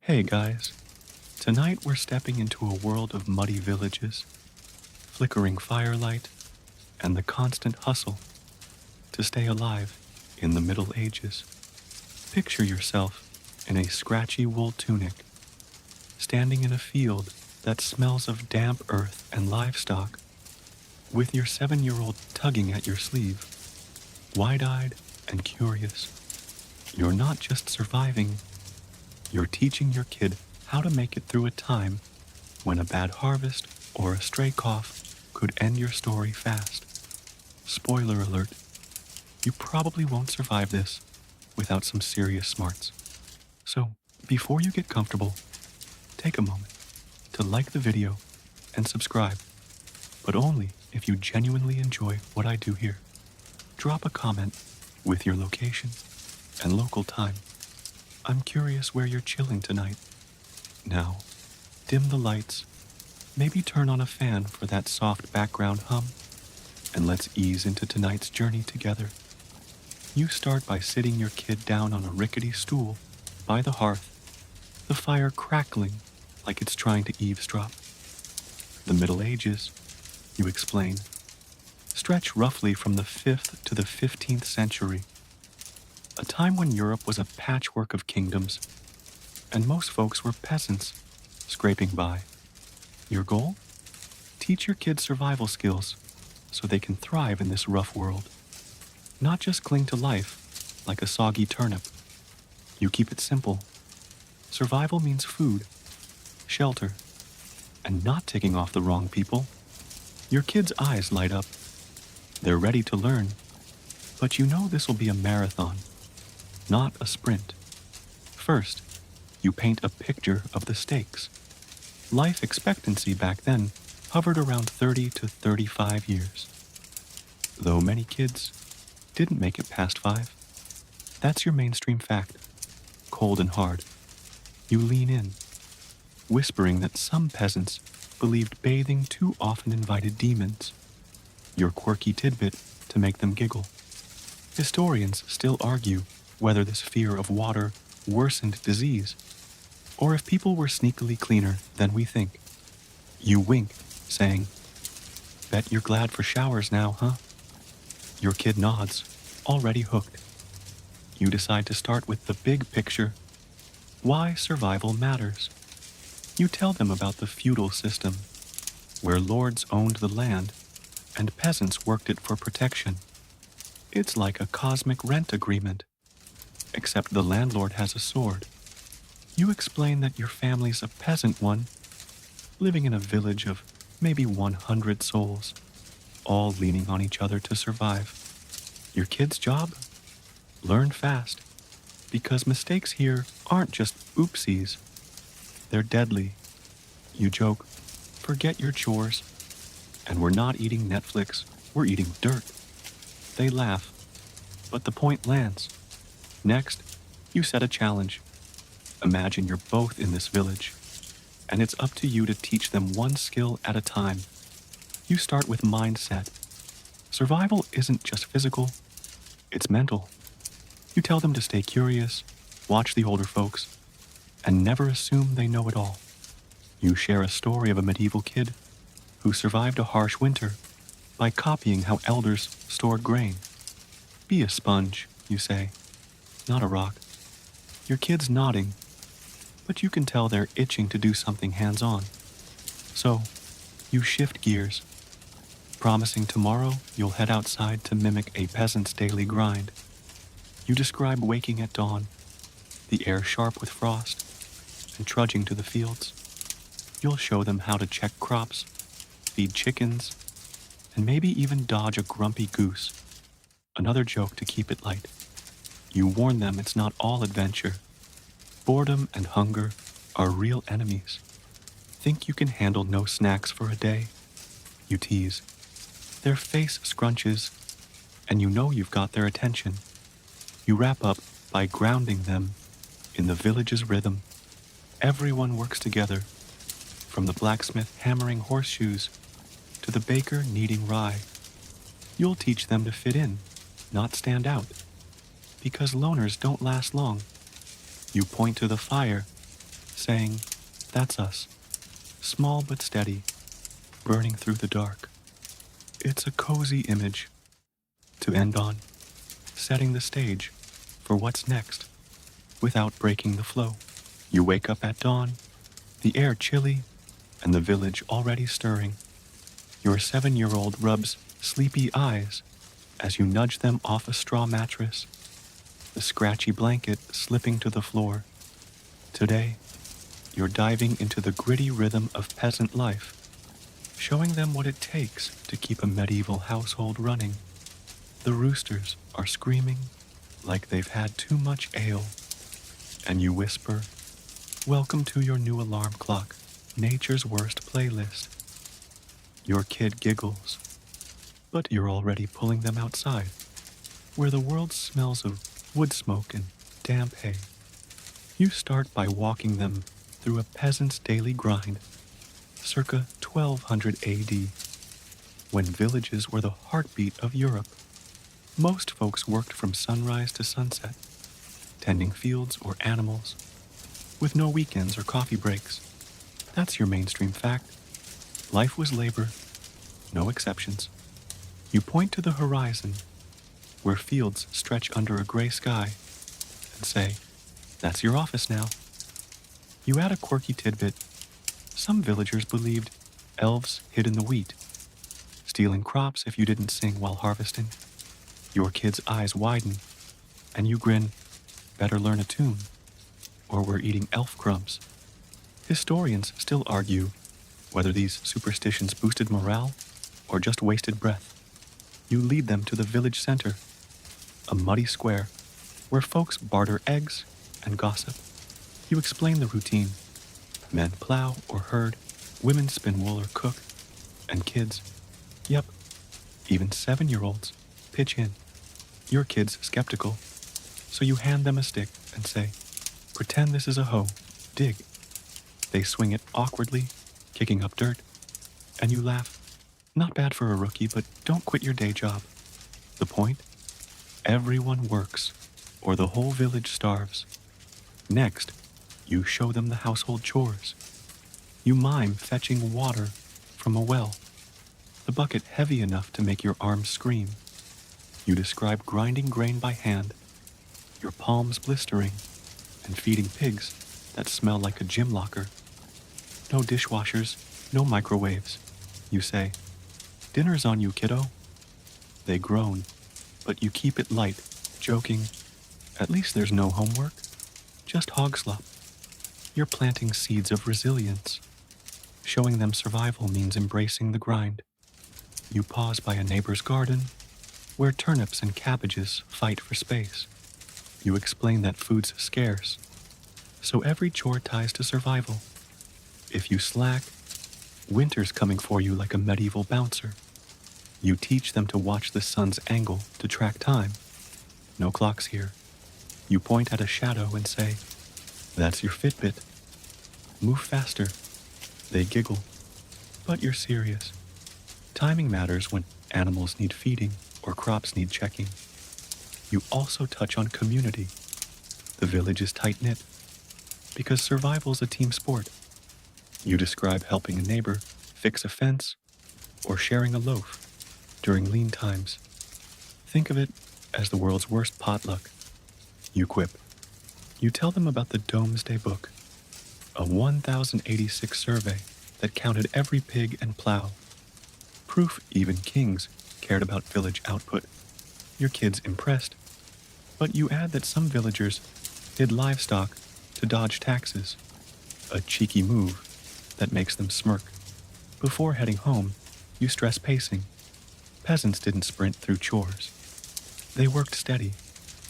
Hey guys, tonight we're stepping into a world of muddy villages, flickering firelight, and the constant hustle to stay alive in the Middle Ages. Picture yourself in a scratchy wool tunic, standing in a field that smells of damp earth and livestock, with your 7-year-old tugging at your sleeve, wide-eyed and curious. You're not just surviving, you're teaching your kid how to make it through a time when a bad harvest or a stray cough could end your story fast. Spoiler alert, you probably won't survive this without some serious smarts. So, before you get comfortable, take a moment to like the video and subscribe, but only if you genuinely enjoy what I do here. Drop a comment with your location and local time. I'm curious where you're chilling tonight. Now, dim the lights, maybe turn on a fan for that soft background hum, and let's ease into tonight's journey together. You start by sitting your kid down on a rickety stool by the hearth, the fire crackling like it's trying to eavesdrop. The Middle Ages, you explain, stretch roughly from the 5th to the 15th century, a time when Europe was a patchwork of kingdoms, and most folks were peasants, scraping by. Your goal? Teach your kids survival skills so they can thrive in this rough world. Not just cling to life like a soggy turnip. You keep it simple. Survival means food, shelter, and not ticking off the wrong people. Your kids' eyes light up. They're ready to learn, but you know this will be a marathon, not a sprint. First, you paint a picture of the stakes. Life expectancy back then hovered around 30 to 35 years. Though many kids didn't make it past 5, that's your mainstream fact, cold and hard. You lean in, whispering that some peasants believed bathing too often invited demons, your quirky tidbit to make them giggle. Historians still argue whether this fear of water worsened disease, or if people were sneakily cleaner than we think. You wink, saying, "Bet you're glad for showers now, huh?" Your kid nods, already hooked. You decide to start with the big picture, why survival matters. You tell them about the feudal system, where lords owned the land and peasants worked it for protection. It's like a cosmic rent agreement, except the landlord has a sword. You explain that your family's a peasant one, living in a village of maybe 100 souls, all leaning on each other to survive. Your kid's job? Learn fast, because mistakes here aren't just oopsies. They're deadly. You joke, forget your chores, and we're not eating Netflix, we're eating dirt. They laugh, but the point lands. Next, you set a challenge. Imagine you're both in this village, and it's up to you to teach them one skill at a time. You start with mindset. Survival isn't just physical, it's mental. You tell them to stay curious, watch the older folks, and never assume they know it all. You share a story of a medieval kid who survived a harsh winter by copying how elders stored grain. Be a sponge, you say, not a rock. Your kid's nodding, but you can tell they're itching to do something hands-on. So, you shift gears, promising tomorrow you'll head outside to mimic a peasant's daily grind. You describe waking at dawn, the air sharp with frost, and trudging to the fields. You'll show them how to check crops, feed chickens, and maybe even dodge a grumpy goose. Another joke to keep it light. You warn them it's not all adventure. Boredom and hunger are real enemies. Think you can handle no snacks for a day? You tease. Their face scrunches, and you know you've got their attention. You wrap up by grounding them in the village's rhythm. Everyone works together, from the blacksmith hammering horseshoes to the baker kneading rye. You'll teach them to fit in, not stand out, because loners don't last long. You point to the fire, saying, "That's us, small but steady, burning through the dark." It's a cozy image to end on, setting the stage for what's next without breaking the flow. You wake up at dawn, the air chilly, and the village already stirring. Your 7-year-old rubs sleepy eyes as you nudge them off a straw mattress, the scratchy blanket slipping to the floor. Today, you're diving into the gritty rhythm of peasant life, showing them what it takes to keep a medieval household running. The roosters are screaming like they've had too much ale, and you whisper, "Welcome to your new alarm clock, nature's worst playlist." Your kid giggles, but you're already pulling them outside, where the world smells of wood smoke and damp hay. You start by walking them through a peasant's daily grind, circa 1200 AD, when villages were the heartbeat of Europe. Most folks worked from sunrise to sunset, tending fields or animals, with no weekends or coffee breaks. That's your mainstream fact. Life was labor, no exceptions. You point to the horizon, where fields stretch under a gray sky, and say, "That's your office now." You add a quirky tidbit. Some villagers believed elves hid in the wheat, stealing crops if you didn't sing while harvesting. Your kid's eyes widen, and you grin, "Better learn a tune, or we're eating elf crumbs." Historians still argue whether these superstitions boosted morale or just wasted breath. You lead them to the village center, a muddy square where folks barter eggs and gossip. You explain the routine. Men plow or herd, women spin wool or cook, and kids, yep, even 7-year-olds, pitch in. Your kid's skeptical, so you hand them a stick and say, "Pretend this is a hoe, dig." They swing it awkwardly, kicking up dirt, and you laugh. Not bad for a rookie, but don't quit your day job. The point? Everyone works, or the whole village starves. Next, you show them the household chores. You mime fetching water from a well, the bucket heavy enough to make your arms scream. You describe grinding grain by hand, your palms blistering, and feeding pigs that smell like a gym locker. No dishwashers, no microwaves. You say, "Dinner's on you, kiddo." They groan, but you keep it light, joking, "At least there's no homework, just hog slop." You're planting seeds of resilience, showing them survival means embracing the grind. You pause by a neighbor's garden, where turnips and cabbages fight for space. You explain that food's scarce, so every chore ties to survival. If you slack, winter's coming for you like a medieval bouncer. You teach them to watch the sun's angle to track time. No clocks here. You point at a shadow and say, "That's your Fitbit. Move faster." They giggle, but you're serious. Timing matters when animals need feeding or crops need checking. You also touch on community. The village is tight-knit because survival's a team sport. You describe helping a neighbor fix a fence or sharing a loaf during lean times. Think of it as the world's worst potluck. You quip. You tell them about the Domesday Book, a 1086 survey that counted every pig and plow. Proof even kings cared about village output. Your kid's impressed, but you add that some villagers hid livestock to dodge taxes, a cheeky move that makes them smirk. Before heading home, you stress pacing. Peasants didn't sprint through chores. They worked steady,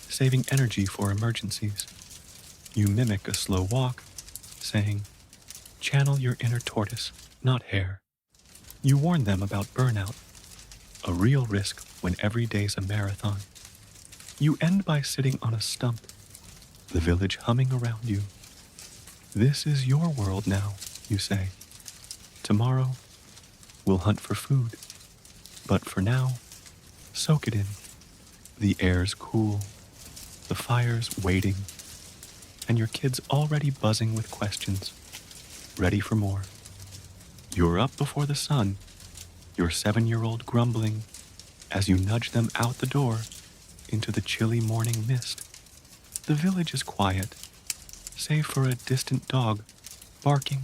saving energy for emergencies. You mimic a slow walk, saying, "Channel your inner tortoise, not hare." You warn them about burnout, a real risk when every day's a marathon. You end by sitting on a stump, the village humming around you. "This is your world now," you say. "Tomorrow, we'll hunt for food. But for now, soak it in. The air's cool, the fire's waiting, and your kids already buzzing with questions, ready for more. You're up before the sun, your 7-year-old grumbling as you nudge them out the door into the chilly morning mist. The village is quiet, save for a distant dog barking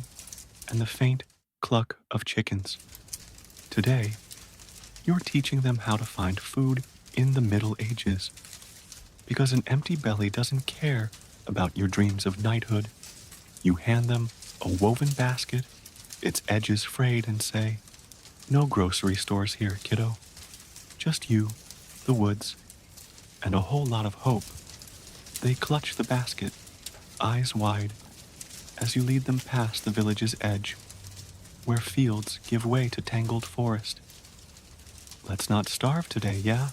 and the faint cluck of chickens. Today, you're teaching them how to find food in the Middle Ages, because an empty belly doesn't care about your dreams of knighthood. You hand them a woven basket, its edges frayed, and say, "No grocery stores here, kiddo. Just you, the woods, and a whole lot of hope." They clutch the basket, eyes wide, as you lead them past the village's edge, where fields give way to tangled forest. "Let's not starve today, yeah?"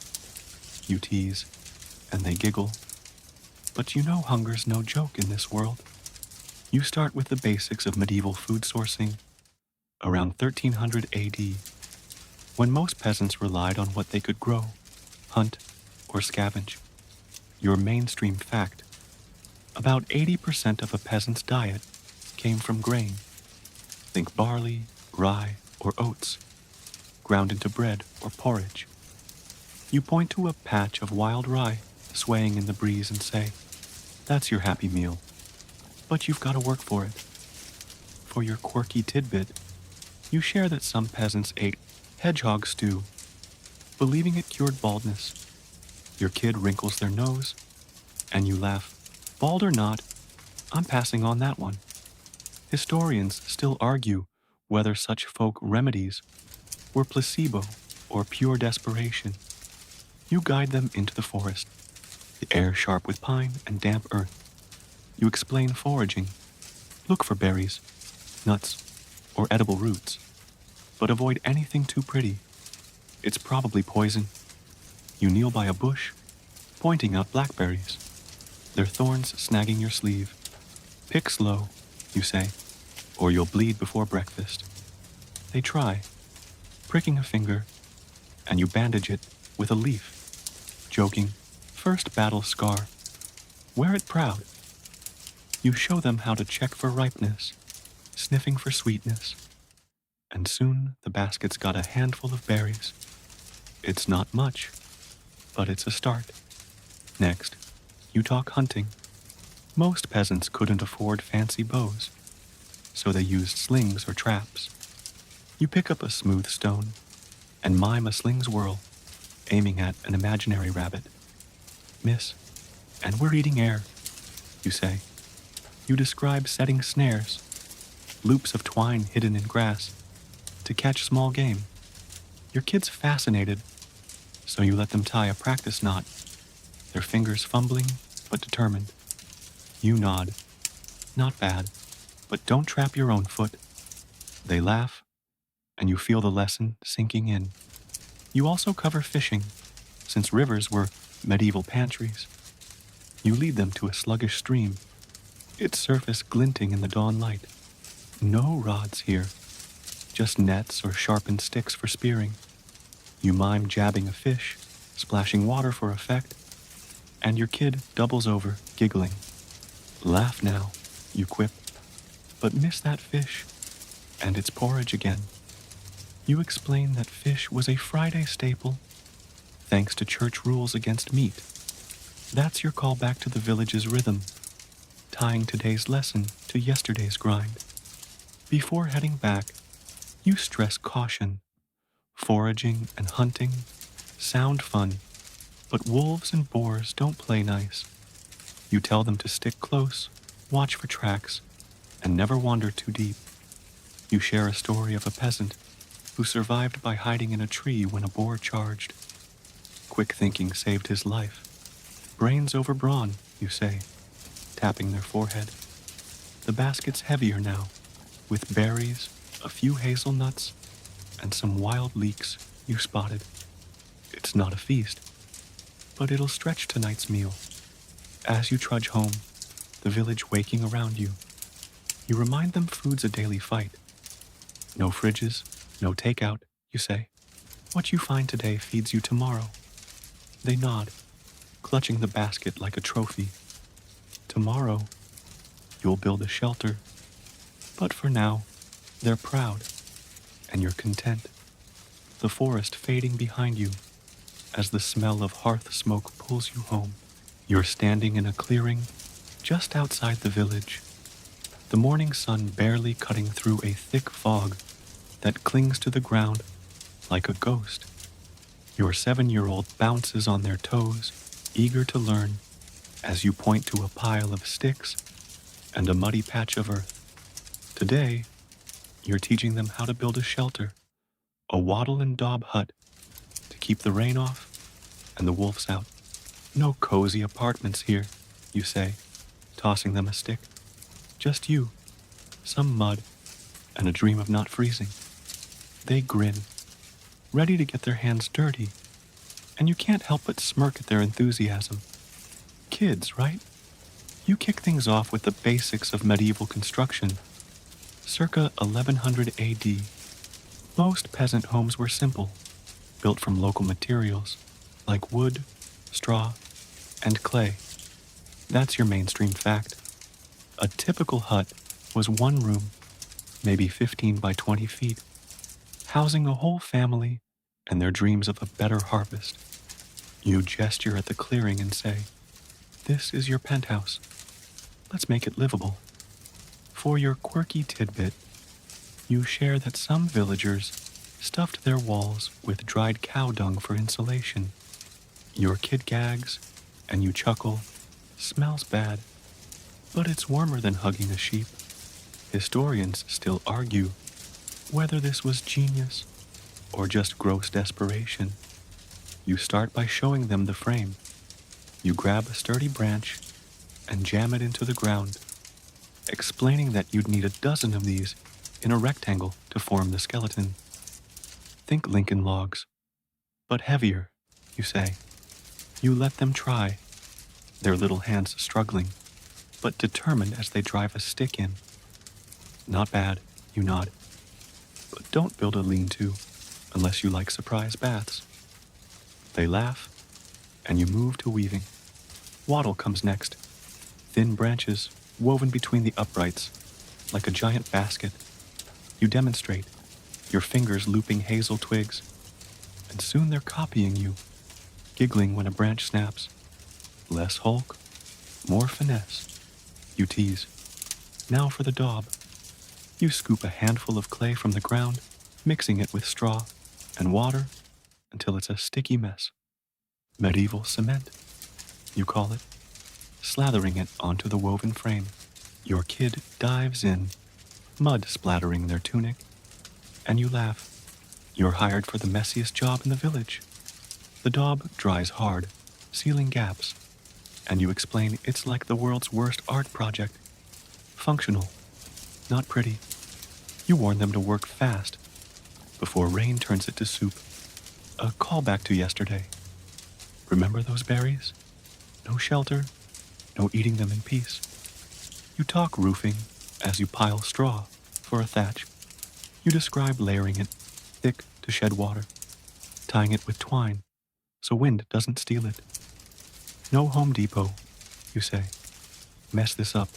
you tease, and they giggle. But you know hunger's no joke in this world. You start with the basics of medieval food sourcing around 1300 AD, when most peasants relied on what they could grow, hunt, or scavenge. Your mainstream fact: about 80% of a peasant's diet came from grain. Think barley, rye, or oats, ground into bread or porridge. You point to a patch of wild rye swaying in the breeze and say, "That's your happy meal. But you've got to work for it." For your quirky tidbit, you share that some peasants ate hedgehog stew, believing it cured baldness. Your kid wrinkles their nose, and you laugh. "Bald or not, I'm passing on that one." Historians still argue whether such folk remedies were placebo or pure desperation. You guide them into the forest, the air sharp with pine and damp earth. You explain foraging. Look for berries, nuts, or edible roots, but avoid anything too pretty. It's probably poison. You kneel by a bush, pointing out blackberries, their thorns snagging your sleeve. "Pick slow," you say, "or you'll bleed before breakfast." They try, pricking a finger, and you bandage it with a leaf, joking, "First battle scar. Wear it proud." You show them how to check for ripeness, sniffing for sweetness, and soon the basket's got a handful of berries. It's not much, but it's a start. Next, you talk hunting. Most peasants couldn't afford fancy bows, so they used slings or traps. You pick up a smooth stone and mime a sling's whirl, aiming at an imaginary rabbit. "Miss, and we're eating air," you say. You describe setting snares, loops of twine hidden in grass, to catch small game. Your kid's fascinated, so you let them tie a practice knot, their fingers fumbling but determined. You nod. "Not bad, but don't trap your own foot." They laugh, and you feel the lesson sinking in. You also cover fishing, since rivers were medieval pantries. You lead them to a sluggish stream, its surface glinting in the dawn light. No rods here, just nets or sharpened sticks for spearing. You mime jabbing a fish, splashing water for effect, and your kid doubles over, giggling. "Laugh now," you quip, "but miss that fish and its porridge again." You explain that fish was a Friday staple, thanks to church rules against meat. That's your call back to the village's rhythm, tying today's lesson to yesterday's grind. Before heading back, you stress caution. Foraging and hunting sound fun, but wolves and boars don't play nice. You tell them to stick close, watch for tracks, and never wander too deep. You share a story of a peasant who survived by hiding in a tree when a boar charged. Quick thinking saved his life. "Brains over brawn," you say, tapping their forehead. The basket's heavier now, with berries, a few hazelnuts, and some wild leeks you spotted. It's not a feast, but it'll stretch tonight's meal. As you trudge home, the village waking around you, you remind them food's a daily fight. "No fridges, no takeout," you say. "What you find today feeds you tomorrow." They nod, clutching the basket like a trophy. Tomorrow you'll build a shelter, but for now, they're proud, and you're content. The forest fading behind you as the smell of hearth smoke pulls you home. You're standing in a clearing just outside the village, the morning sun barely cutting through a thick fog that clings to the ground like a ghost. Your 7-year-old bounces on their toes, eager to learn, as you point to a pile of sticks and a muddy patch of earth. Today, you're teaching them how to build a shelter, a wattle and daub hut to keep the rain off and the wolves out. No cozy apartments here, you say, tossing them a stick. Just you, some mud, and a dream of not freezing. They grin, ready to get their hands dirty, and you can't help but smirk at their enthusiasm. Kids, right? You kick things off with the basics of medieval construction. Circa 1100 AD, most peasant homes were simple, built from local materials like wood, straw, and clay. That's your mainstream fact. A typical hut was one room, maybe 15 by 20 feet, housing a whole family and their dreams of a better harvest. You gesture at the clearing and say, "This is your penthouse. Let's make it livable." For your quirky tidbit, you share that some villagers stuffed their walls with dried cow dung for insulation. Your kid gags, and you chuckle. Smells bad, but it's warmer than hugging a sheep. Historians still argue whether this was genius or just gross desperation. You start by showing them the frame. You grab a sturdy branch and jam it into the ground, explaining that you'd need a dozen of these in a rectangle to form the skeleton. Think Lincoln logs, but heavier, you say. You let them try, their little hands struggling, but determined as they drive a stick in. Not bad, you nod. But don't build a lean-to unless you like surprise baths. They laugh, and you move to weaving. Wattle comes next. Thin branches woven between the uprights, like a giant basket. You demonstrate, your fingers looping hazel twigs, and soon they're copying you, giggling when a branch snaps. Less hulk, more finesse. You tease. Now for the daub. You scoop a handful of clay from the ground, mixing it with straw and water until it's a sticky mess. Medieval cement, you call it, slathering it onto the woven frame. Your kid dives in, mud splattering their tunic, and you laugh. You're hired for the messiest job in the village. The daub dries hard, sealing gaps, and you explain it's like the world's worst art project. Functional, not pretty. You warn them to work fast before rain turns it to soup. A callback to yesterday. Remember those berries? No shelter, no eating them in peace. You talk roofing as you pile straw for a thatch. You describe layering it thick to shed water, tying it with twine so wind doesn't steal it. No Home Depot, you say. Mess this up,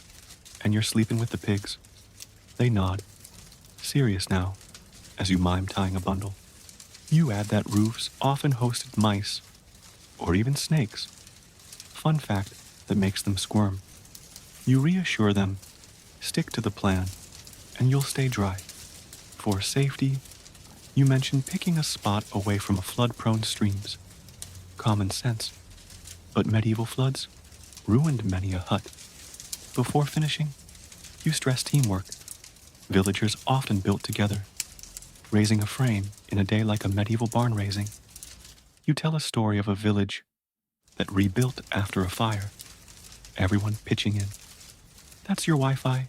and you're sleeping with the pigs. They nod, serious now, as you mime tying a bundle. You add that roofs often hosted mice, or even snakes. Fun fact that makes them squirm. You reassure them, stick to the plan, and you'll stay dry. For safety, you mention picking a spot away from flood-prone streams. Common sense. But medieval floods ruined many a hut. Before finishing, you stress teamwork. Villagers often built together, raising a frame in a day like a medieval barn raising. You tell a story of a village that rebuilt after a fire, everyone pitching in. That's your Wi-Fi.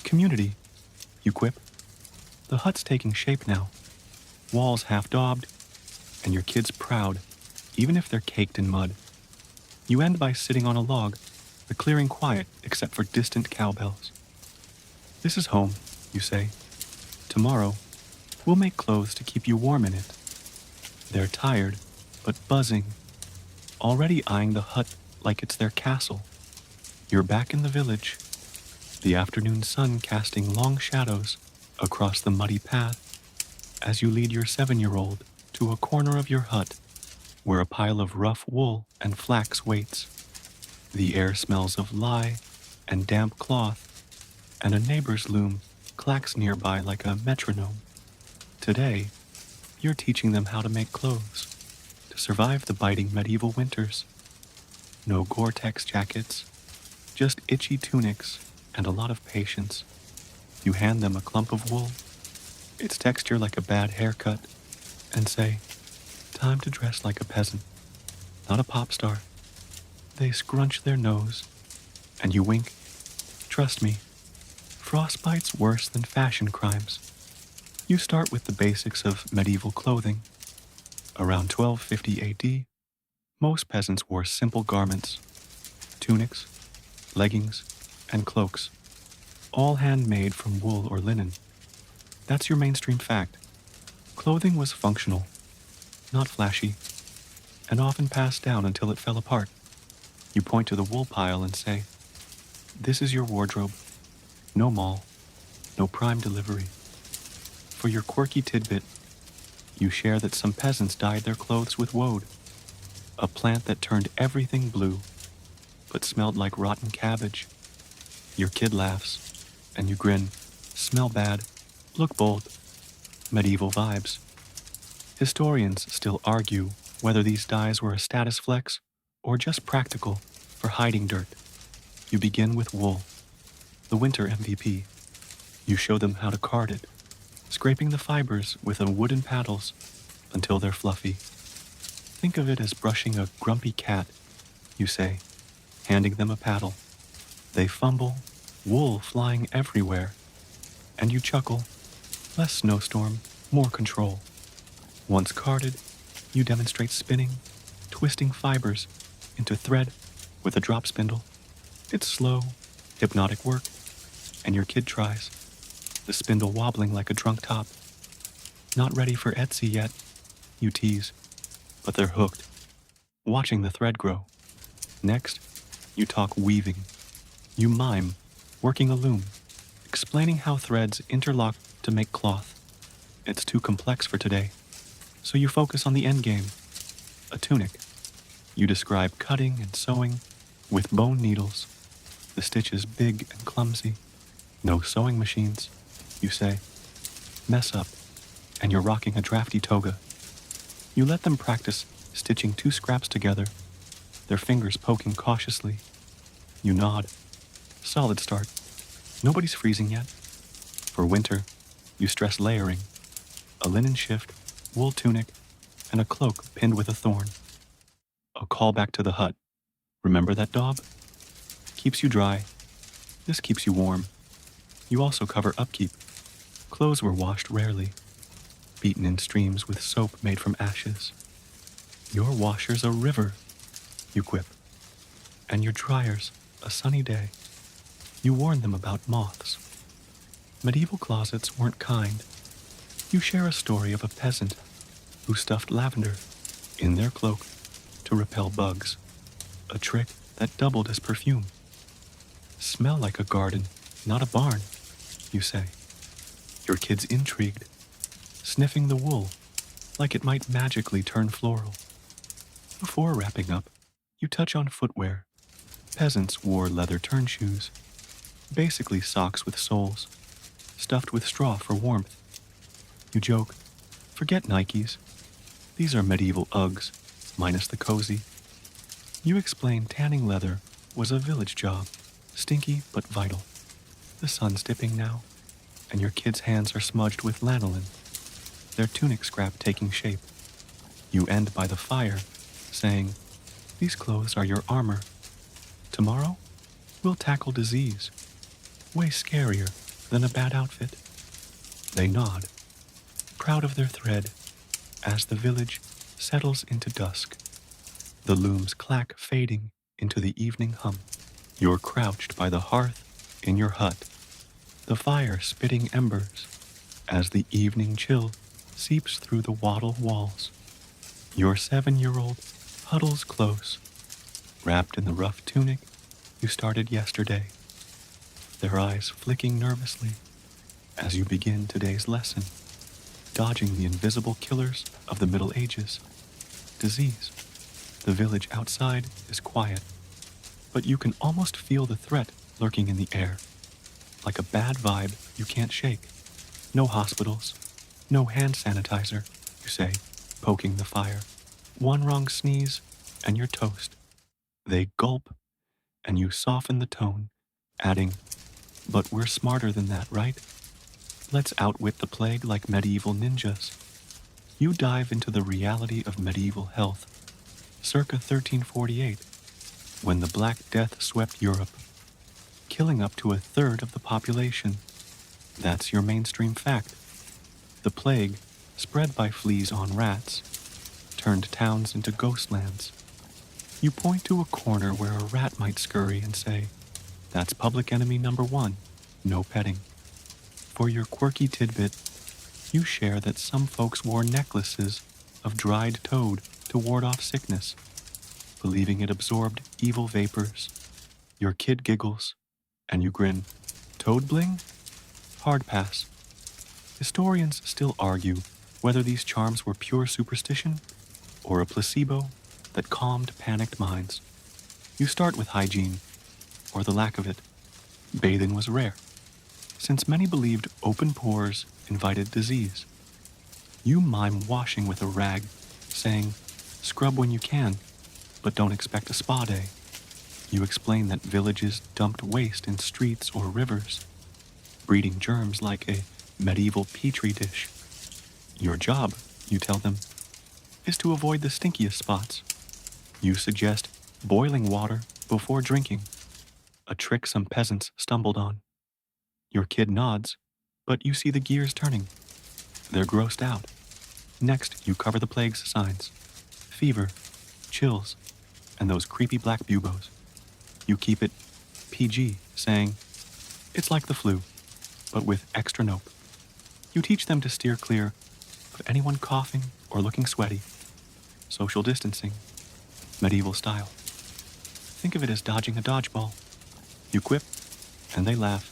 Community, you quip. The hut's taking shape now. Walls half daubed, and your kids proud, even if they're caked in mud. You end by sitting on a log, the clearing quiet except for distant cowbells. This is home, you say. Tomorrow, we'll make clothes to keep you warm in it. They're tired, but buzzing, already eyeing the hut like it's their castle. You're back in the village, the afternoon sun casting long shadows across the muddy path as you lead your 7-year-old to a corner of your hut where a pile of rough wool and flax waits. The air smells of lye and damp cloth, and a neighbor's loom clacks nearby like a metronome. Today, you're teaching them how to make clothes to survive the biting medieval winters. No Gore-Tex jackets, just itchy tunics and a lot of patience. You hand them a clump of wool, its texture like a bad haircut, and say, "Time to dress like a peasant, not a pop star." They scrunch their nose, and you wink. Trust me, frostbite's worse than fashion crimes. You start with the basics of medieval clothing. Around 1250 AD, most peasants wore simple garments, tunics, leggings, and cloaks, all handmade from wool or linen. That's your mainstream fact. Clothing was functional, not flashy, and often passed down until it fell apart. You point to the wool pile and say, "This is your wardrobe. No mall, no prime delivery." For your quirky tidbit, you share that some peasants dyed their clothes with woad, a plant that turned everything blue, but smelled like rotten cabbage. Your kid laughs, and you grin. Smell bad, look bold, medieval vibes. Historians still argue whether these dyes were a status flex or just practical for hiding dirt. You begin with wool, the winter MVP. You show them how to card it, scraping the fibers with wooden paddles until they're fluffy. Think of it as brushing a grumpy cat, you say, handing them a paddle. They fumble, wool flying everywhere, and you chuckle. Less snowstorm, more control. Once carded, you demonstrate spinning, twisting fibers into thread with a drop spindle. It's slow, hypnotic work, and your kid tries, the spindle wobbling like a drunk top. Not ready for Etsy yet, you tease, but they're hooked, watching the thread grow. Next, you talk weaving. You mime, working a loom, explaining how threads interlock to make cloth. It's too complex for today, so you focus on the end game, a tunic. You describe cutting and sewing with bone needles, the stitches big and clumsy. No sewing machines, you say. Mess up, and you're rocking a drafty toga. You let them practice stitching 2 scraps together, their fingers poking cautiously. You nod. Solid start. Nobody's freezing yet. For winter, you stress layering. A linen shift, wool tunic, and a cloak pinned with a thorn. A call back to the hut. Remember that daub? Keeps you dry. This keeps you warm. You also cover upkeep. Clothes were washed rarely, beaten in streams with soap made from ashes. Your washer's a river, you quip, and your dryer's a sunny day. You warn them about moths. Medieval closets weren't kind. You share a story of a peasant who stuffed lavender in their cloak to repel bugs, a trick that doubled as perfume. Smell like a garden, not a barn, you say. Your kid's intrigued, sniffing the wool like it might magically turn floral. Before wrapping up, you touch on footwear. Peasants wore leather turn shoes, basically socks with soles, stuffed with straw for warmth. You joke, forget Nikes. These are medieval Uggs, minus the cozy. You explain tanning leather was a village job, stinky but vital. The sun's dipping now, and your kids' hands are smudged with lanolin, their tunic scrap taking shape. You end by the fire, saying, "These clothes are your armor. Tomorrow, we'll tackle disease, way scarier than a bad outfit." They nod, proud of their thread, as the village settles into dusk. The looms clack fading into the evening hum. You're crouched by the hearth in your hut, the fire spitting embers as the evening chill seeps through the wattle walls. Your 7-year-old huddles close, wrapped in the rough tunic you started yesterday. their eyes flicking nervously as you begin today's lesson, dodging the invisible killers of the Middle Ages. Disease. The village outside is quiet, but you can almost feel the threat lurking in the air, like a bad vibe you can't shake. No hospitals, no hand sanitizer, you say, poking the fire. One wrong sneeze, and you're toast. They gulp, and you soften the tone, adding, "But we're smarter than that, right? Let's outwit the plague like medieval ninjas." You dive into the reality of medieval health, circa 1348, when the Black Death swept Europe, killing up to a third of the population. That's your mainstream fact. The plague, spread by fleas on rats, turned towns into ghost lands. You point to a corner where a rat might scurry and say, "That's public enemy number one, no petting." For your quirky tidbit, you share that some folks wore necklaces of dried toad to ward off sickness, believing it absorbed evil vapors. Your kid giggles, and you grin. Toad bling? Hard pass. Historians still argue whether these charms were pure superstition or a placebo that calmed panicked minds. You start with hygiene, or the lack of it. Bathing was rare, since many believed open pores invited disease. You mime washing with a rag, saying, "Scrub when you can, but don't expect a spa day." You explain that villages dumped waste in streets or rivers, breeding germs like a medieval petri dish. Your job, you tell them, is to avoid the stinkiest spots. You suggest boiling water before drinking, a trick some peasants stumbled on. Your kid nods, but you see the gears turning. They're grossed out. Next, you cover the plague's signs: fever, chills, and those creepy black buboes. You keep it PG, saying, "It's like the flu, but with extra nope." You teach them to steer clear of anyone coughing or looking sweaty. Social distancing, medieval style. Think of it as dodging a dodgeball. You quip, and they laugh,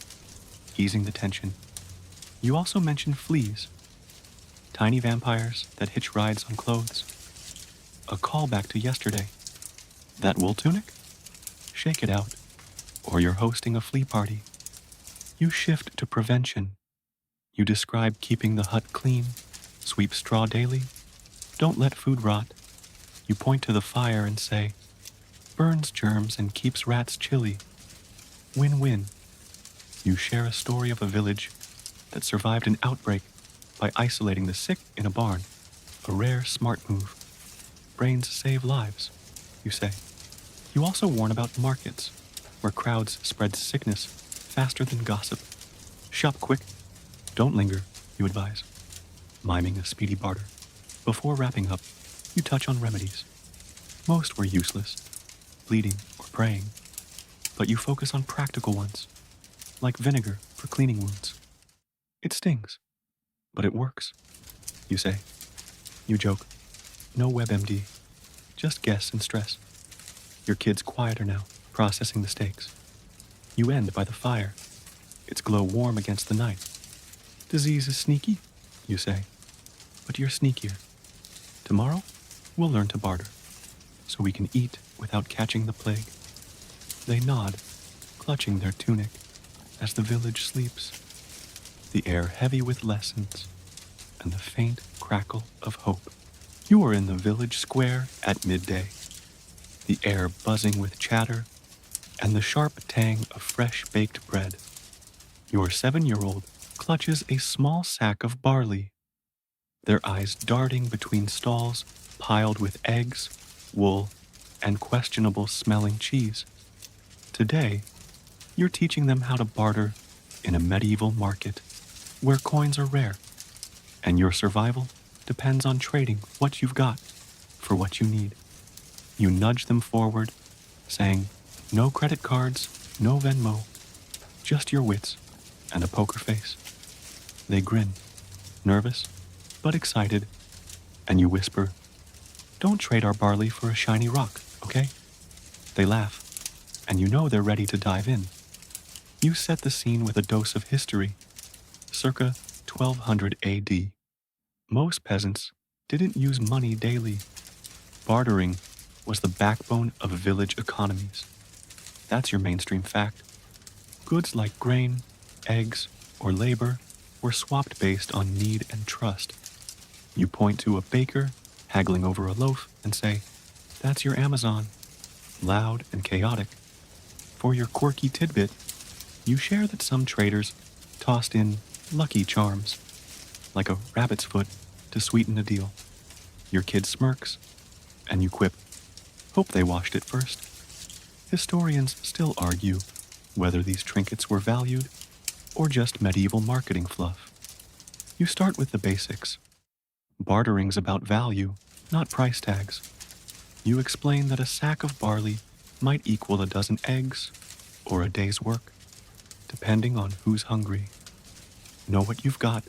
easing the tension. You also mention fleas, tiny vampires that hitch rides on clothes. A callback to yesterday. That wool tunic? Shake it out, or you're hosting a flea party. You shift to prevention. You describe keeping the hut clean, sweep straw daily, don't let food rot. You point to the fire and say, "Burns germs and keeps rats chilly." Win-win. You share a story of a village that survived an outbreak by isolating the sick in a barn, a rare smart move. Brains save lives, you say. You also warn about markets, where crowds spread sickness faster than gossip. Shop quick, don't linger, you advise, miming a speedy barter. Before wrapping up, you touch on remedies. Most were useless, bleeding or praying, but you focus on practical ones, like vinegar for cleaning wounds. It stings, but it works, you say. You joke, no WebMD, just guess and stress. Your kid's quieter now, processing the stakes. You end by the fire, its glow warm against the night. Disease is sneaky, you say, but you're sneakier. Tomorrow, we'll learn to barter, so we can eat without catching the plague. They nod, clutching their tunic, as the village sleeps, the air heavy with lessons and the faint crackle of hope. You are in the village square at midday, the air buzzing with chatter and the sharp tang of fresh baked bread. Your 7-year-old clutches a small sack of barley, their eyes darting between stalls piled with eggs, wool, and questionable smelling cheese. Today, you're teaching them how to barter in a medieval market where coins are rare, and your survival depends on trading what you've got for what you need. You nudge them forward, saying, "No credit cards, no Venmo, just your wits and a poker face." They grin, nervous but excited, and you whisper, "Don't trade our barley for a shiny rock, okay?" They laugh, and you know they're ready to dive in. You set the scene with a dose of history, circa 1200 AD. Most peasants didn't use money daily. Bartering was the backbone of village economies. That's your mainstream fact. Goods like grain, eggs, or labor were swapped based on need and trust. You point to a baker haggling over a loaf and say, "That's your Amazon," loud and chaotic. For your quirky tidbit, you share that some traders tossed in lucky charms, like a rabbit's foot, to sweeten a deal. Your kid smirks, and you quip, "Hope they washed it first." Historians still argue whether these trinkets were valued or just medieval marketing fluff. You start with the basics. Bartering's about value, not price tags. You explain that a sack of barley might equal a dozen eggs or a day's work, depending on who's hungry. "Know what you've got,"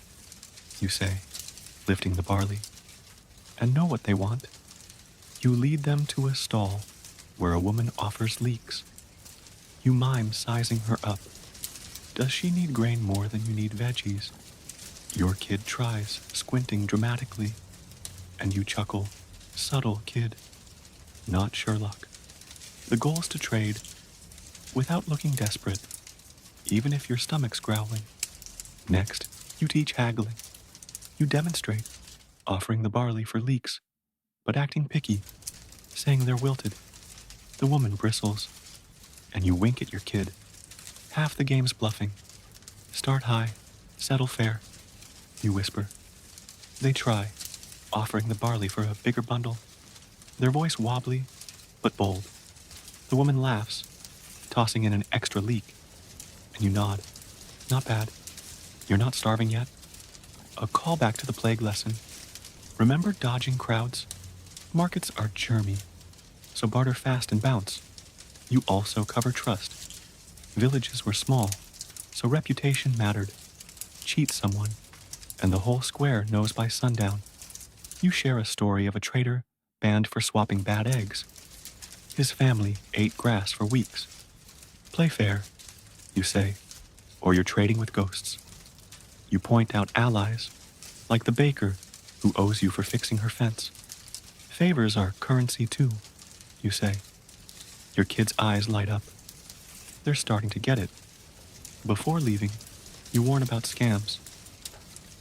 you say, lifting the barley. "And know what they want." You lead them to a stall where a woman offers leeks. You mime sizing her up. Does she need grain more than you need veggies? Your kid tries, squinting dramatically, and you chuckle, "Subtle, kid. Not Sherlock." The goal's to trade without looking desperate, even if your stomach's growling. Next, you teach haggling. You demonstrate, offering the barley for leeks, but acting picky, saying they're wilted. The woman bristles, and you wink at your kid. Half the game's bluffing. "Start high, settle fair," you whisper. They try, offering the barley for a bigger bundle. Their voice wobbly, but bold. The woman laughs, tossing in an extra leek, and you nod. "Not bad. You're not starving yet." A callback to the plague lesson. Remember dodging crowds? Markets are germy, so barter fast and bounce. You also cover trust. Villages were small, so reputation mattered. Cheat someone, and the whole square knows by sundown. You share a story of a trader banned for swapping bad eggs. His family ate grass for weeks. "Play fair," you say, "or you're trading with ghosts." You point out allies, like the baker who owes you for fixing her fence. "Favors are currency too," you say. Your kid's eyes light up. They're starting to get it. Before leaving, you warn about scams.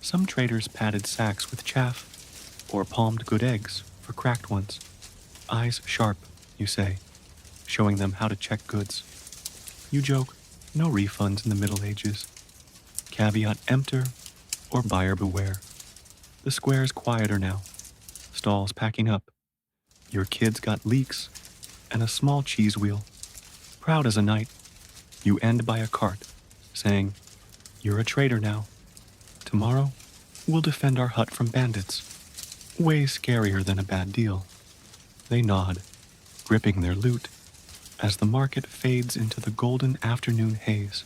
Some traders padded sacks with chaff or palmed good eggs for cracked ones. "Eyes sharp," you say, showing them how to check goods. You joke, "No refunds in the Middle Ages." Caveat emptor or buyer beware. The square's quieter now. Stalls packing up. Your kid's got leeks and a small cheese wheel. Proud as a knight, you end by a cart, saying, "You're a trader now. Tomorrow, we'll defend our hut from bandits." Way scarier than a bad deal. They nod, gripping their loot, as the market fades into the golden afternoon haze.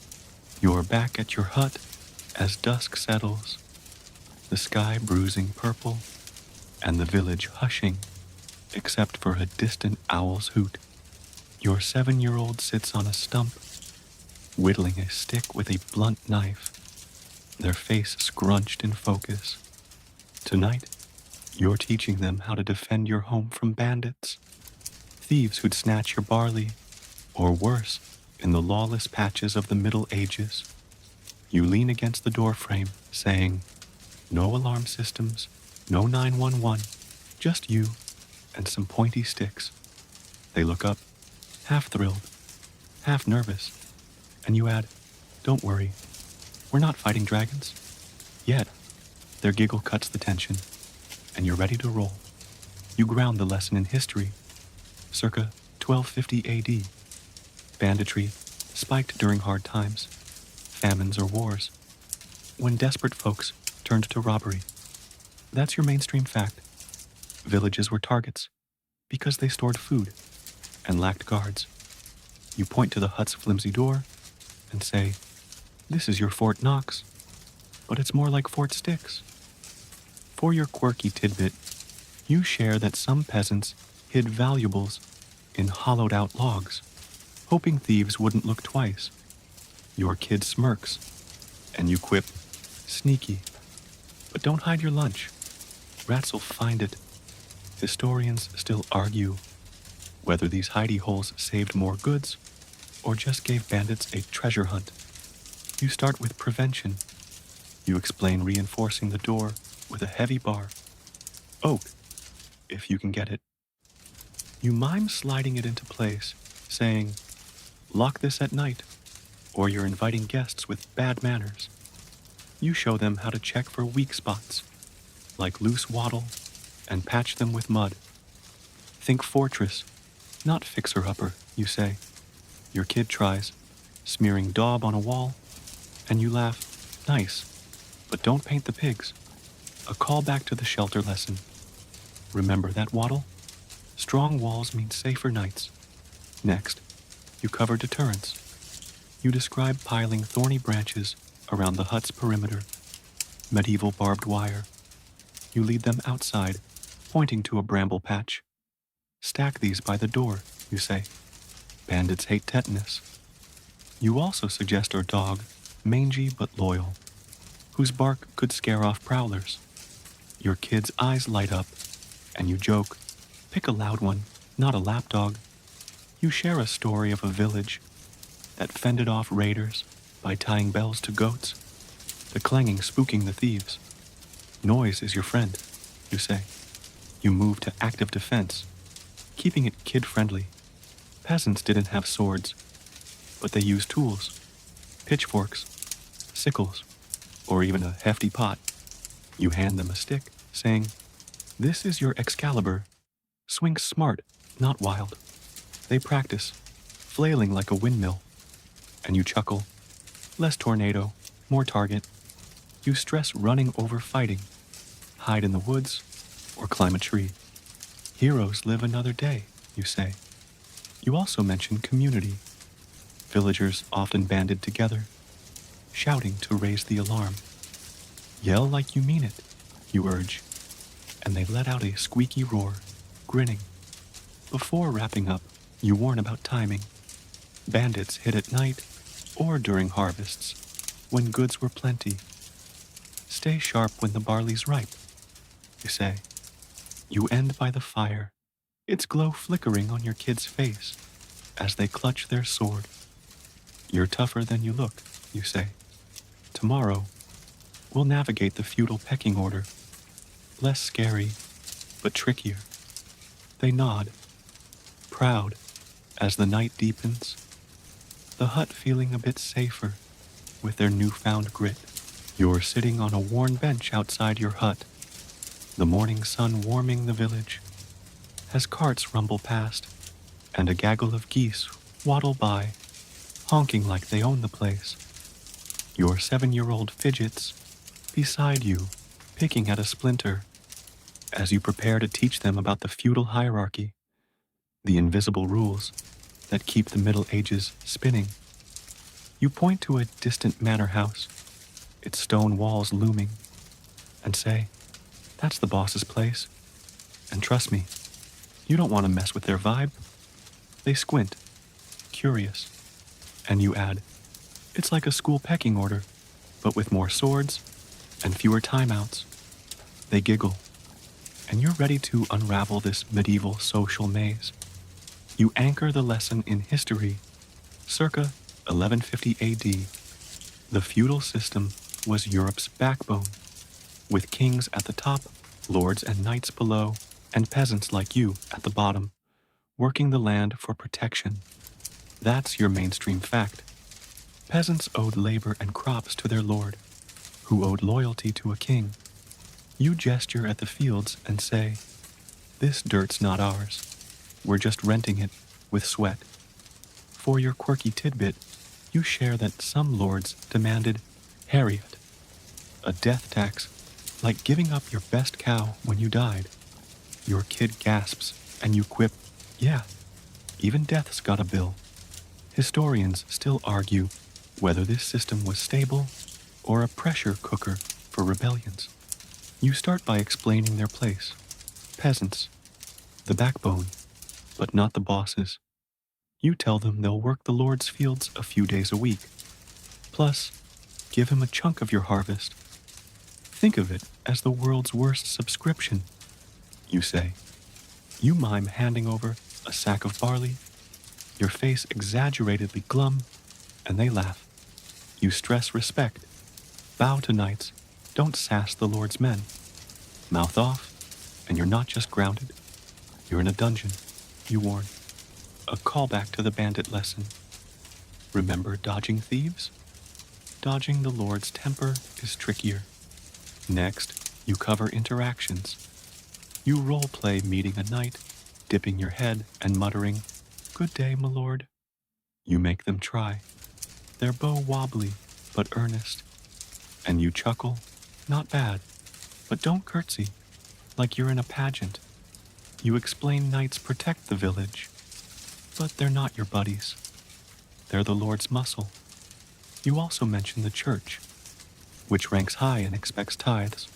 You're back at your hut as dusk settles, the sky bruising purple, and the village hushing, except for a distant owl's hoot. Your 7-year-old sits on a stump, whittling a stick with a blunt knife, their face scrunched in focus. Tonight, you're teaching them how to defend your home from bandits, thieves who'd snatch your barley, or worse, in the lawless patches of the Middle Ages. You lean against the doorframe, saying, "No alarm systems, no 911, just you and some pointy sticks." They look up, half thrilled, half nervous, and you add, "Don't worry, we're not fighting dragons." Yet, their giggle cuts the tension, and you're ready to roll. You ground the lesson in history, circa 1250 AD. Banditry spiked during hard times, famines or wars, when desperate folks turned to robbery. That's your mainstream fact. Villages were targets because they stored food and lacked guards. You point to the hut's flimsy door and say, "This is your Fort Knox, but it's more like Fort Styx." For your quirky tidbit, you share that some peasants hid valuables in hollowed-out logs, hoping thieves wouldn't look twice. Your kid smirks, and you quip, sneaky, but don't hide your lunch. Rats will find it. Historians still argue whether these hidey holes saved more goods or just gave bandits a treasure hunt. You start with prevention. You explain reinforcing the door with a heavy bar. Oak, if you can get it. You mime sliding it into place, saying, lock this at night, or you're inviting guests with bad manners. You show them how to check for weak spots, like loose wattle, and patch them with mud. Think fortress, not fixer-upper, you say. Your kid tries, smearing daub on a wall, and you laugh, nice, but don't paint the pigs. A callback to the shelter lesson. Remember that, Waddle? Strong walls mean safer nights. Next, you cover deterrence. You describe piling thorny branches around the hut's perimeter, medieval barbed wire. You lead them outside, pointing to a bramble patch. Stack these by the door, you say. Bandits hate tetanus. You also suggest our dog, mangy but loyal, whose bark could scare off prowlers. Your kid's eyes light up, and you joke, pick a loud one, not a lapdog. You share a story of a village that fended off raiders by tying bells to goats, the clanging spooking the thieves. Noise is your friend, you say. You move to active defense, keeping it kid-friendly. Peasants didn't have swords, but they used tools, pitchforks, sickles, or even a hefty pot. You hand them a stick, saying, this is your Excalibur. Swing smart, not wild. They practice, flailing like a windmill. And you chuckle, less tornado, more target. You stress running over fighting, hide in the woods, or climb a tree. Heroes live another day, you say. You also mention community. Villagers often banded together, shouting to raise the alarm. Yell like you mean it, you urge, and they let out a squeaky roar, grinning. Before wrapping up, you warn about timing. Bandits hit at night or during harvests, when goods were plenty. Stay sharp when the barley's ripe, you say. You end by the fire, its glow flickering on your kid's face as they clutch their sword. You're tougher than you look, you say. Tomorrow, we'll navigate the feudal pecking order. Less scary, but trickier. They nod, proud, as the night deepens, the hut feeling a bit safer with their newfound grit. You're sitting on a worn bench outside your hut, the morning sun warming the village, as carts rumble past and a gaggle of geese waddle by, honking like they own the place. Your 7-year-old fidgets beside you, picking at a splinter, as you prepare to teach them about the feudal hierarchy, the invisible rules that keep the Middle Ages spinning. You point to a distant manor house, its stone walls looming, and say, that's the boss's place. And trust me, you don't want to mess with their vibe. They squint, curious, and you add, it's like a school pecking order, but with more swords and fewer timeouts. They giggle, and you're ready to unravel this medieval social maze. You anchor the lesson in history, circa 1150 AD. The feudal system was Europe's backbone, with kings at the top, lords and knights below, and peasants like you at the bottom, working the land for protection. That's your mainstream fact. Peasants owed labor and crops to their lord, who owed loyalty to a king. You gesture at the fields and say, this dirt's not ours. We're just renting it with sweat. For your quirky tidbit, you share that some lords demanded Harriet, a death tax, like giving up your best cow when you died. Your kid gasps, and you quip, yeah, even death's got a bill. Historians still argue whether this system was stable or a pressure cooker for rebellions. You start by explaining their place. Peasants, the backbone, but not the bosses. You tell them they'll work the Lord's fields a few days a week, Plus, give him a chunk of your harvest. Think of it as the world's worst subscription, you say. You mime handing over a sack of barley, your face exaggeratedly glum, and they laugh. You stress respect. Bow to knights. Don't sass the Lord's men. Mouth off, and you're not just grounded. You're in a dungeon, you warn. A callback to the bandit lesson. Remember dodging thieves? Dodging the Lord's temper is trickier. Next, you cover interactions. You role-play meeting a knight, dipping your head and muttering, "Good day, my lord." You make them try. Their bow wobbly, but earnest. And you chuckle, "Not bad, but don't curtsy, like you're in a pageant." You explain knights protect the village, but they're not your buddies. They're the Lord's muscle. You also mention the church, which ranks high and expects tithes,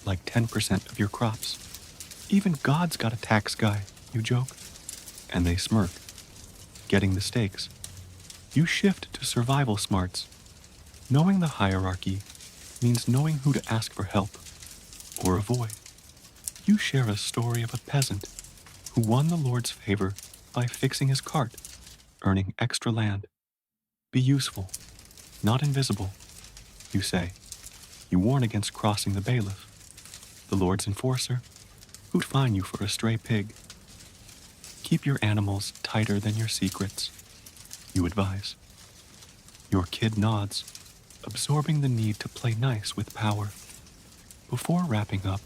like 10% of your crops. Even God's got a tax guy, you joke. And they smirk, getting the stakes. You shift to survival smarts. Knowing the hierarchy means knowing who to ask for help or avoid. You share a story of a peasant who won the Lord's favor by fixing his cart, earning extra land. Be useful, not invisible, you say. You warn against crossing the bailiff, the Lord's enforcer, who'd fine you for a stray pig. Keep your animals tighter than your secrets, you advise. Your kid nods, absorbing the need to play nice with power. Before wrapping up,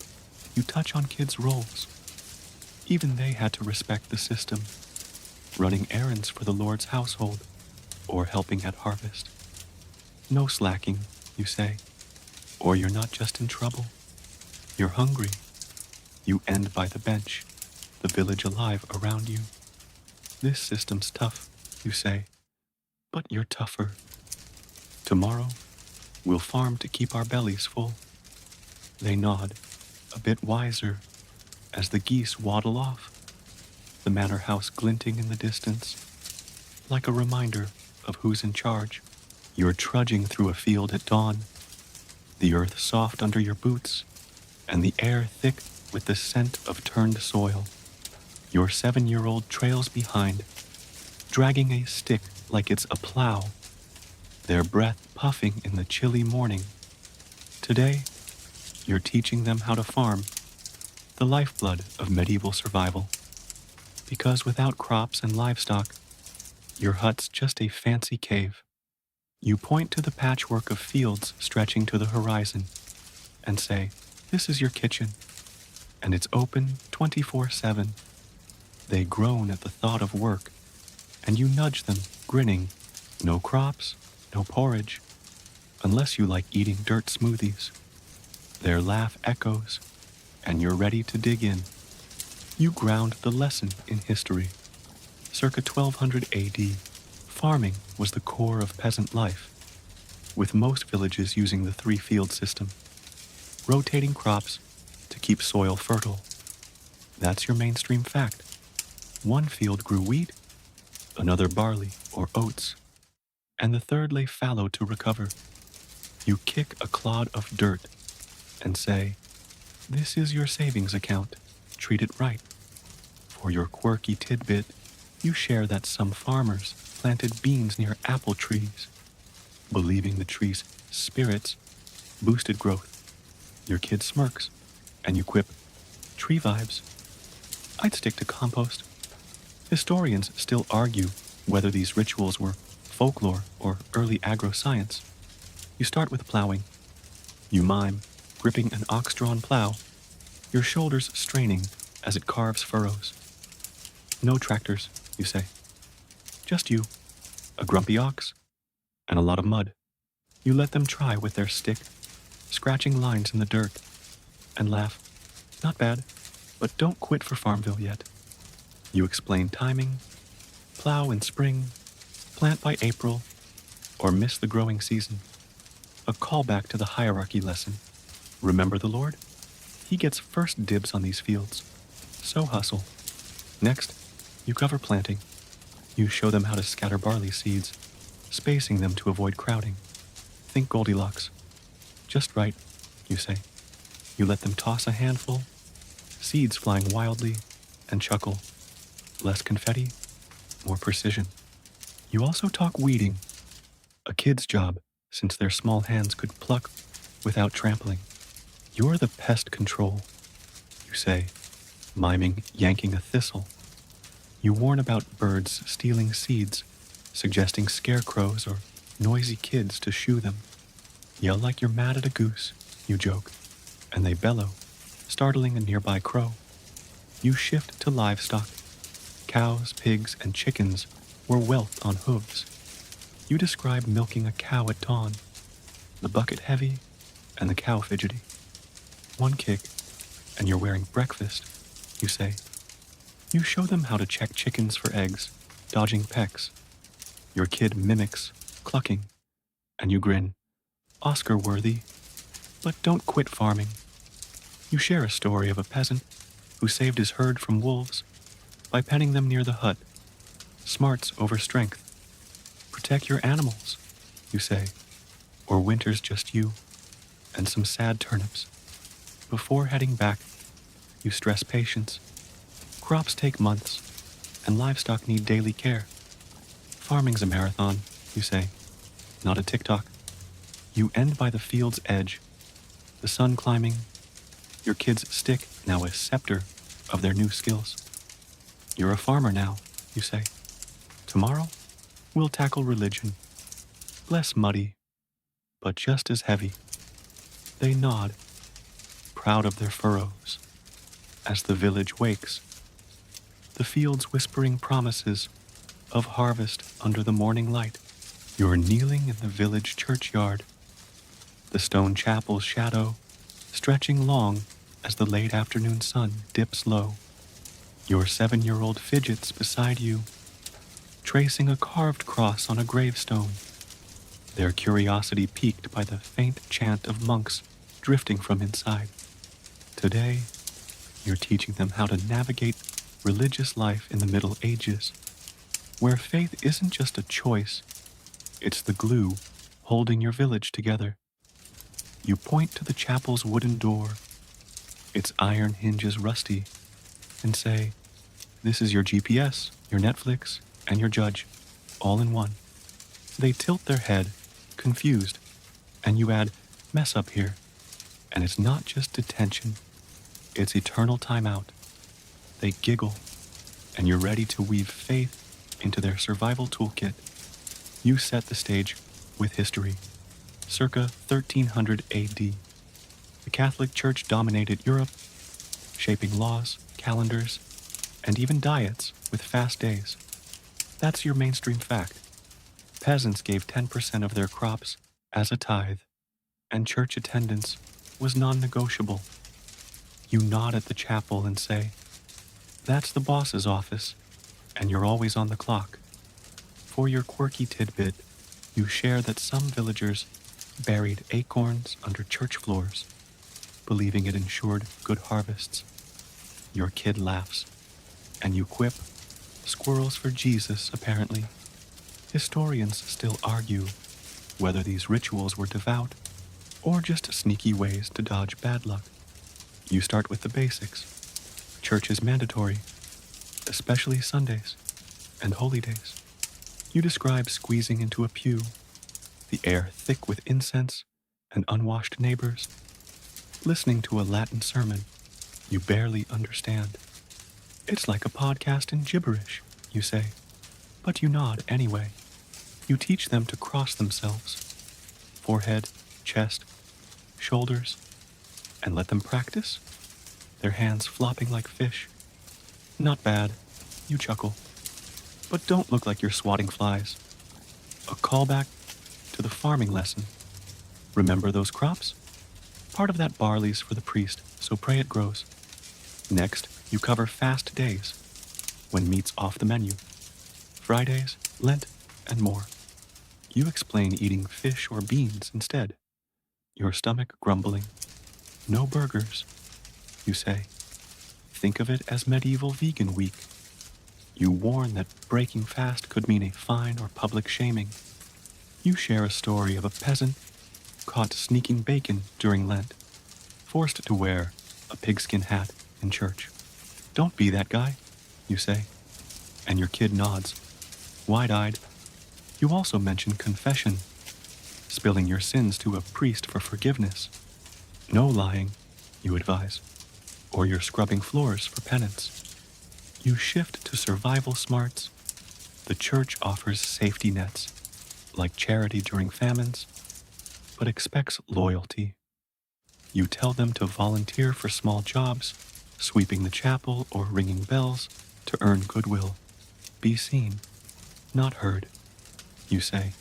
you touch on kids' roles. Even they had to respect the system, running errands for the Lord's household or helping at harvest. No slacking, you say, or you're not just in trouble. You're hungry. You end by the bench, the village alive around you. This system's tough, you say, but you're tougher. Tomorrow, we'll farm to keep our bellies full. They nod, a bit wiser, as the geese waddle off, the manor house glinting in the distance, like a reminder of who's in charge. You're trudging through a field at dawn, the earth soft under your boots, and the air thick with the scent of turned soil. Your 7-year-old trails behind, dragging a stick like it's a plow, their breath puffing in the chilly morning. Today, you're teaching them how to farm, the lifeblood of medieval survival. Because without crops and livestock, your hut's just a fancy cave. You point to the patchwork of fields stretching to the horizon and say, "This is your kitchen, and it's open 24/7. They groan at the thought of work, and you nudge them, grinning. No crops, no porridge, unless you like eating dirt smoothies. Their laugh echoes, and you're ready to dig in. You ground the lesson in history. Circa 1200 AD, farming was the core of peasant life, with most villages using the 3-field system, rotating crops to keep soil fertile. That's your mainstream fact. One field grew wheat, another barley or oats, and the third lay fallow to recover. You kick a clod of dirt and say, "This is your savings account. Treat it right." For your quirky tidbit, you share that some farmers planted beans near apple trees, believing the trees' spirits boosted growth. Your kid smirks, and you quip, "Tree vibes. I'd stick to compost." Historians still argue whether these rituals were folklore or early agroscience. You start with plowing. You mime, gripping an ox-drawn plow, your shoulders straining as it carves furrows. "No tractors," you say. "Just you, a grumpy ox, and a lot of mud." You let them try with their stick, scratching lines in the dirt, and laugh. "Not bad, but don't quit for Farmville yet." You explain timing, plow in spring, plant by April, or miss the growing season. A callback to the hierarchy lesson. Remember the Lord? He gets first dibs on these fields. So hustle. Next, you cover planting. You show them how to scatter barley seeds, spacing them to avoid crowding. Think Goldilocks. Just right, you say. You let them toss a handful, seeds flying wildly, and chuckle. Less confetti, more precision. You also talk weeding, a kid's job, since their small hands could pluck without trampling. You're the pest control, you say, miming yanking a thistle. You warn about birds stealing seeds, suggesting scarecrows or noisy kids to shoo them. Yell like you're mad at a goose, you joke, and they bellow, startling a nearby crow. You shift to livestock. Cows, pigs, and chickens were wealth on hooves. You describe milking a cow at dawn, the bucket heavy and the cow fidgety. One kick, and you're wearing breakfast, you say. You show them how to check chickens for eggs, dodging pecks. Your kid mimics, clucking, and you grin, Oscar-worthy, but don't quit farming. You share a story of a peasant who saved his herd from wolves by penning them near the hut. Smarts over strength. Protect your animals, you say, or winter's just you and some sad turnips. Before heading back, you stress patience. Crops take months, and livestock need daily care. Farming's a marathon, you say, not a tick-tock. You end by the field's edge, the sun climbing, your kids' stick now a scepter of their new skills. You're a farmer now, you say. Tomorrow, we'll tackle religion. Less muddy, but just as heavy. They nod, proud of their furrows, as the village wakes. The fields whispering promises of harvest under the morning light. You're kneeling in the village churchyard, the stone chapel's shadow stretching long as the late afternoon sun dips low. Your 7-year-old fidgets beside you, tracing a carved cross on a gravestone, their curiosity piqued by the faint chant of monks drifting from inside. Today, you're teaching them how to navigate religious life in the Middle Ages, where faith isn't just a choice, it's the glue holding your village together. You point to the chapel's wooden door, its iron hinges rusty, and say, "This is your GPS, your Netflix, and your judge, all in one." They tilt their head, confused, and you add, "Mess up here." And it's not just detention, it's eternal timeout. They giggle, and you're ready to weave faith into their survival toolkit. You set the stage with history. Circa 1300 AD, the Catholic Church dominated Europe, shaping laws, calendars, and even diets with fast days. That's your mainstream fact. Peasants gave 10% of their crops as a tithe, and church attendance was non-negotiable. You nod at the chapel and say, "That's the boss's office, and you're always on the clock." For your quirky tidbit, you share that some villagers buried acorns under church floors, believing it ensured good harvests. Your kid laughs, and you quip, "Squirrels for Jesus, apparently." Historians still argue whether these rituals were devout or just sneaky ways to dodge bad luck. You start with the basics. Church is mandatory, especially Sundays and holy days. You describe squeezing into a pew, the air thick with incense and unwashed neighbors, listening to a Latin sermon you barely understand. It's like a podcast in gibberish, you say, but you nod anyway. You teach them to cross themselves, forehead, chest, shoulders, and let them practice, their hands flopping like fish. Not bad, you chuckle, but don't look like you're swatting flies. A callback to the farming lesson. Remember those crops? Part of that barley's for the priest, so pray it grows. Next, you cover fast days, when meat's off the menu. Fridays, Lent, and more. You explain eating fish or beans instead, your stomach grumbling. No burgers, you say. Think of it as medieval vegan week. You warn that breaking fast could mean a fine or public shaming. You share a story of a peasant caught sneaking bacon during Lent, forced to wear a pigskin hat in church. Don't be that guy, you say, and your kid nods, wide-eyed. You also mention confession, spilling your sins to a priest for forgiveness. No lying, you advise, or you're scrubbing floors for penance. You shift to survival smarts. The church offers safety nets, like charity during famines, but expects loyalty. You tell them to volunteer for small jobs, sweeping the chapel or ringing bells to earn goodwill. Be seen, not heard, you say.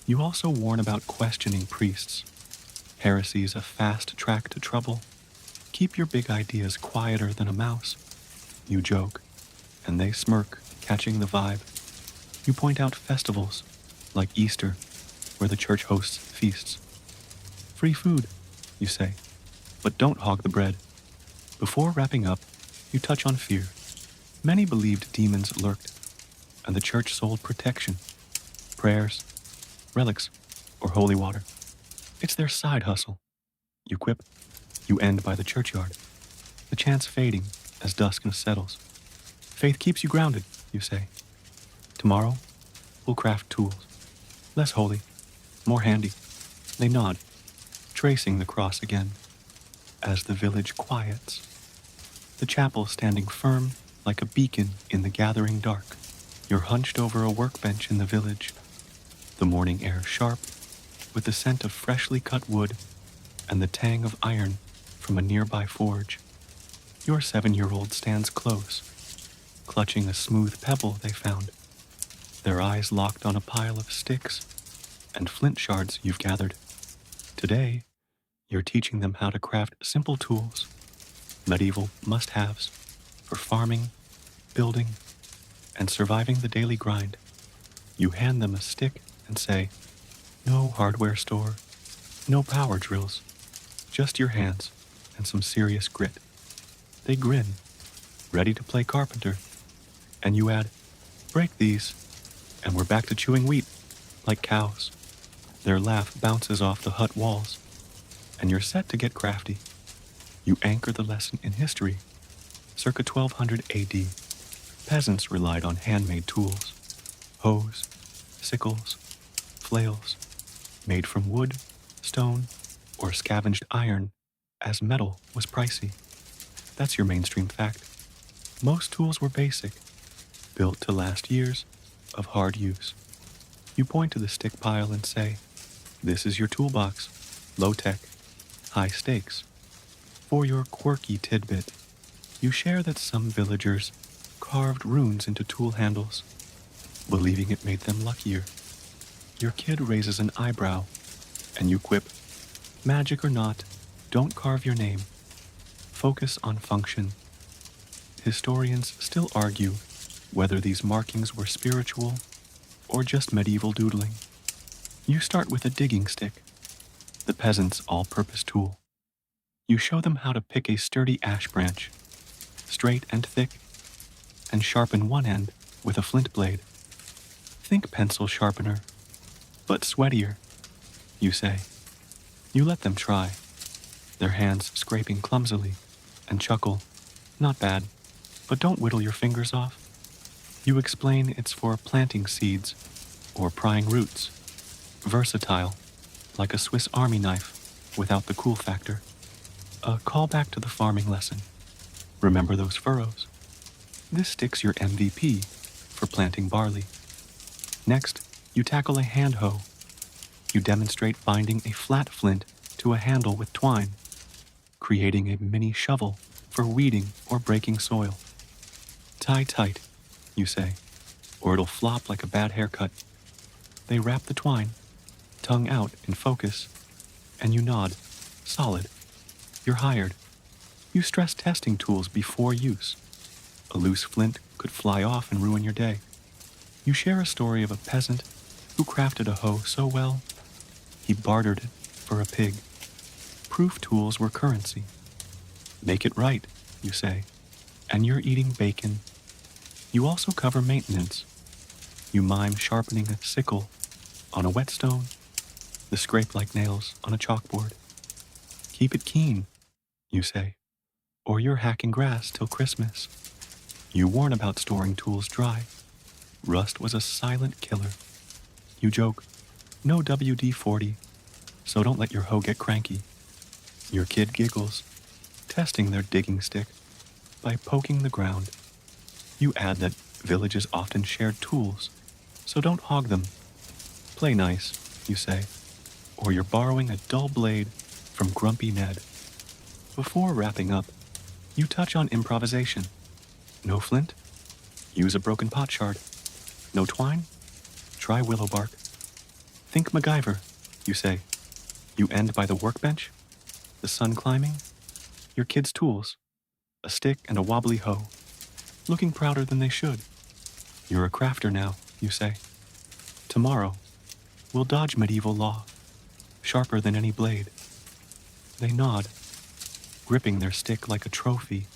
You also warn about questioning priests. Heresy's a fast track to trouble. Keep your big ideas quieter than a mouse. You joke, and they smirk, catching the vibe. You point out festivals, like Easter, where the church hosts feasts. Free food, you say, but don't hog the bread. Before wrapping up, you touch on fear. Many believed demons lurked, and the church sold protection, prayers, relics, or holy water. It's their side hustle. You quip. You end by the churchyard, the chants fading as dusk settles. Faith keeps you grounded, you say. Tomorrow, we'll craft tools. Less holy, more handy. They nod, tracing the cross again. As the village quiets, the chapel standing firm like a beacon in the gathering dark. You're hunched over a workbench in the village, the morning air sharp, with the scent of freshly cut wood and the tang of iron from a nearby forge. Your 7-year-old stands close, clutching a smooth pebble they found, their eyes locked on a pile of sticks and flint shards you've gathered. Today, you're teaching them how to craft simple tools, medieval must-haves for farming, building, and surviving the daily grind. You hand them a stick and say, no hardware store, no power drills, just your hands and some serious grit. They grin, ready to play carpenter, and you add, break these, and we're back to chewing wheat, like cows. Their laugh bounces off the hut walls, and you're set to get crafty. You anchor the lesson in history. Circa 1200 AD, peasants relied on handmade tools, hoes, sickles, flails, made from wood, stone, or scavenged iron, as metal was pricey. That's your mainstream fact. Most tools were basic, built to last years of hard use. You point to the stick pile and say, this is your toolbox, low-tech, high stakes. For your quirky tidbit, you share that some villagers carved runes into tool handles, believing it made them luckier. Your kid raises an eyebrow, and you quip, magic or not, don't carve your name. Focus on function. Historians still argue whether these markings were spiritual or just medieval doodling. You start with a digging stick, the peasant's all-purpose tool. You show them how to pick a sturdy ash branch, straight and thick, and sharpen one end with a flint blade. Think pencil sharpener, but sweatier, you say. You let them try, their hands scraping clumsily, and chuckle, not bad, but don't whittle your fingers off. You explain it's for planting seeds or prying roots. Versatile, like a Swiss Army knife without the cool factor. A callback to the farming lesson. Remember those furrows. This stick's your MVP for planting barley. Next, you tackle a hand hoe. You demonstrate binding a flat flint to a handle with twine, creating a mini shovel for weeding or breaking soil. Tie tight, you say, or it'll flop like a bad haircut. They wrap the twine, tongue out in focus, and you nod, solid. You're hired. You stress testing tools before use. A loose flint could fly off and ruin your day. You share a story of a peasant who crafted a hoe so well, he bartered it for a pig. Proof tools were currency. Make it right, you say, and you're eating bacon. You also cover maintenance. You mime sharpening a sickle on a whetstone, the scrape like nails on a chalkboard. Keep it keen, you say, or you're hacking grass till Christmas. You warn about storing tools dry. Rust was a silent killer. You joke, no WD-40, so don't let your hoe get cranky. Your kid giggles, testing their digging stick by poking the ground. You add that villages often shared tools, so don't hog them. Play nice, you say, or you're borrowing a dull blade from Grumpy Ned. Before wrapping up, you touch on improvisation. No flint? Use a broken pot shard. No twine? Try willow bark. Think MacGyver, you say. You end by the workbench, the sun climbing, your kids' tools, a stick and a wobbly hoe, looking prouder than they should. You're a crafter now, you say. Tomorrow, we'll dodge medieval law, sharper than any blade. They nod, gripping their stick like a trophy,